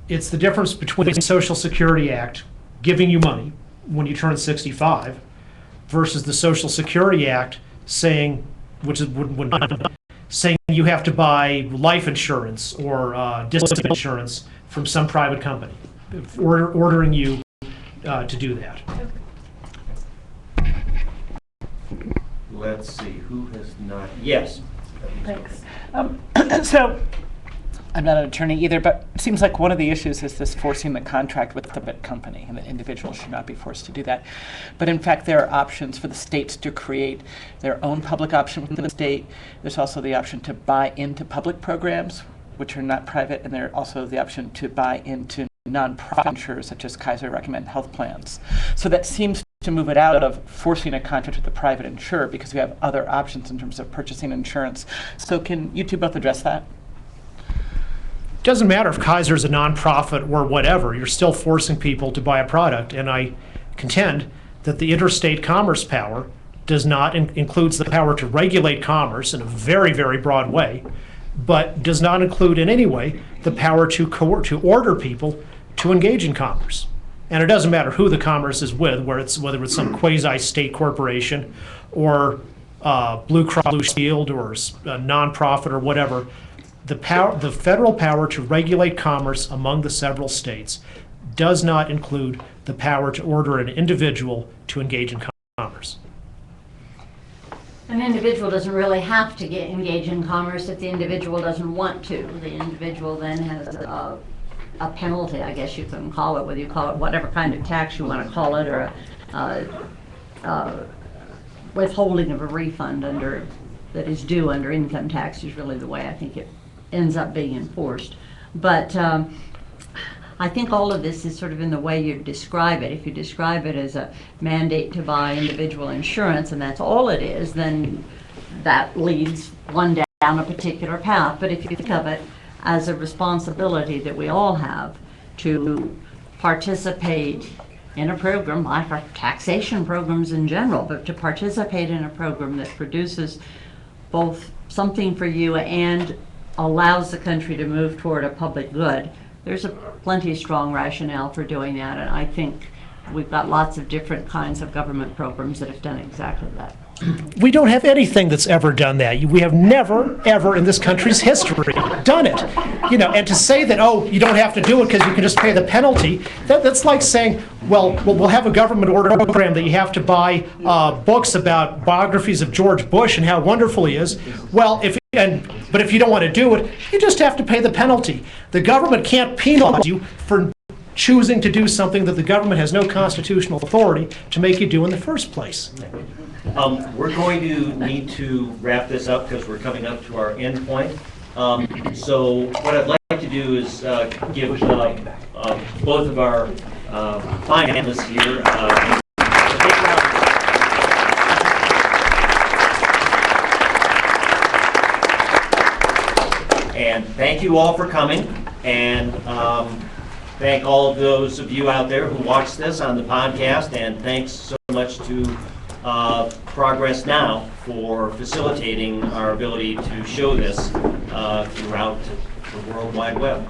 It's the difference between the Social Security Act giving you money when you turn 65 versus the Social Security Act saying, saying you have to buy life insurance or disability insurance from some private company, ordering you to do that. Let's see, who has not? Yes. Thanks. So, I'm not an attorney either, but it seems like one of the issues is this forcing the contract with the company, and that individuals should not be forced to do that. But in fact, there are options for the states to create their own public option within the state. There's also the option to buy into public programs, which are not private, and there's also the option to buy into nonprofit insurers, such as Kaiser Recommend Health Plans. So that seems to move it out of forcing a contract with the private insurer, because we have other options in terms of purchasing insurance. So can you two both address that? It doesn't matter if Kaiser's a nonprofit or whatever, you're still forcing people to buy a product. And I contend that the interstate commerce power includes the power to regulate commerce in a very, very broad way, but does not include in any way the power to order people to engage in commerce. And it doesn't matter who the commerce is with, whether it's some quasi-state corporation or Blue Cross Blue Shield or a nonprofit or whatever. The federal power to regulate commerce among the several states does not include the power to order an individual to engage in commerce. An individual doesn't really have to engage in commerce if the individual doesn't want to. The individual then has a penalty, I guess you can call it, whether you call it whatever kind of tax you want to call it, or a withholding of a refund that is due under income tax is really the way I think it ends up being enforced. But I think all of this is sort of in the way you describe it. If you describe it as a mandate to buy individual insurance and that's all it is, then that leads one down a particular path. But if you think of it as a responsibility that we all have to participate in a program like our taxation programs in general, but to participate in a program that produces both something for you and allows the country to move toward a public good, there's a plenty strong rationale for doing that, and I think we've got lots of different kinds of government programs that have done exactly that. We don't have anything that's ever done that. We have never, ever in this country's history done it. You know, and to say that, oh, you don't have to do it because you can just pay the penalty, that's like saying, well, we'll have a government order program that you have to buy books about biographies of George Bush and how wonderful he is. Well, but if you don't want to do it, you just have to pay the penalty. The government can't penalize you for choosing to do something that the government has no constitutional authority to make you do in the first place. We're going to need to wrap this up because we're coming up to our end point. So what I'd like to do is give both of our finalists here a big round of applause. And thank you all for coming. And thank all of those of you out there who watched this on the podcast. And thanks so much to Progress Now for facilitating our ability to show this throughout the World Wide Web.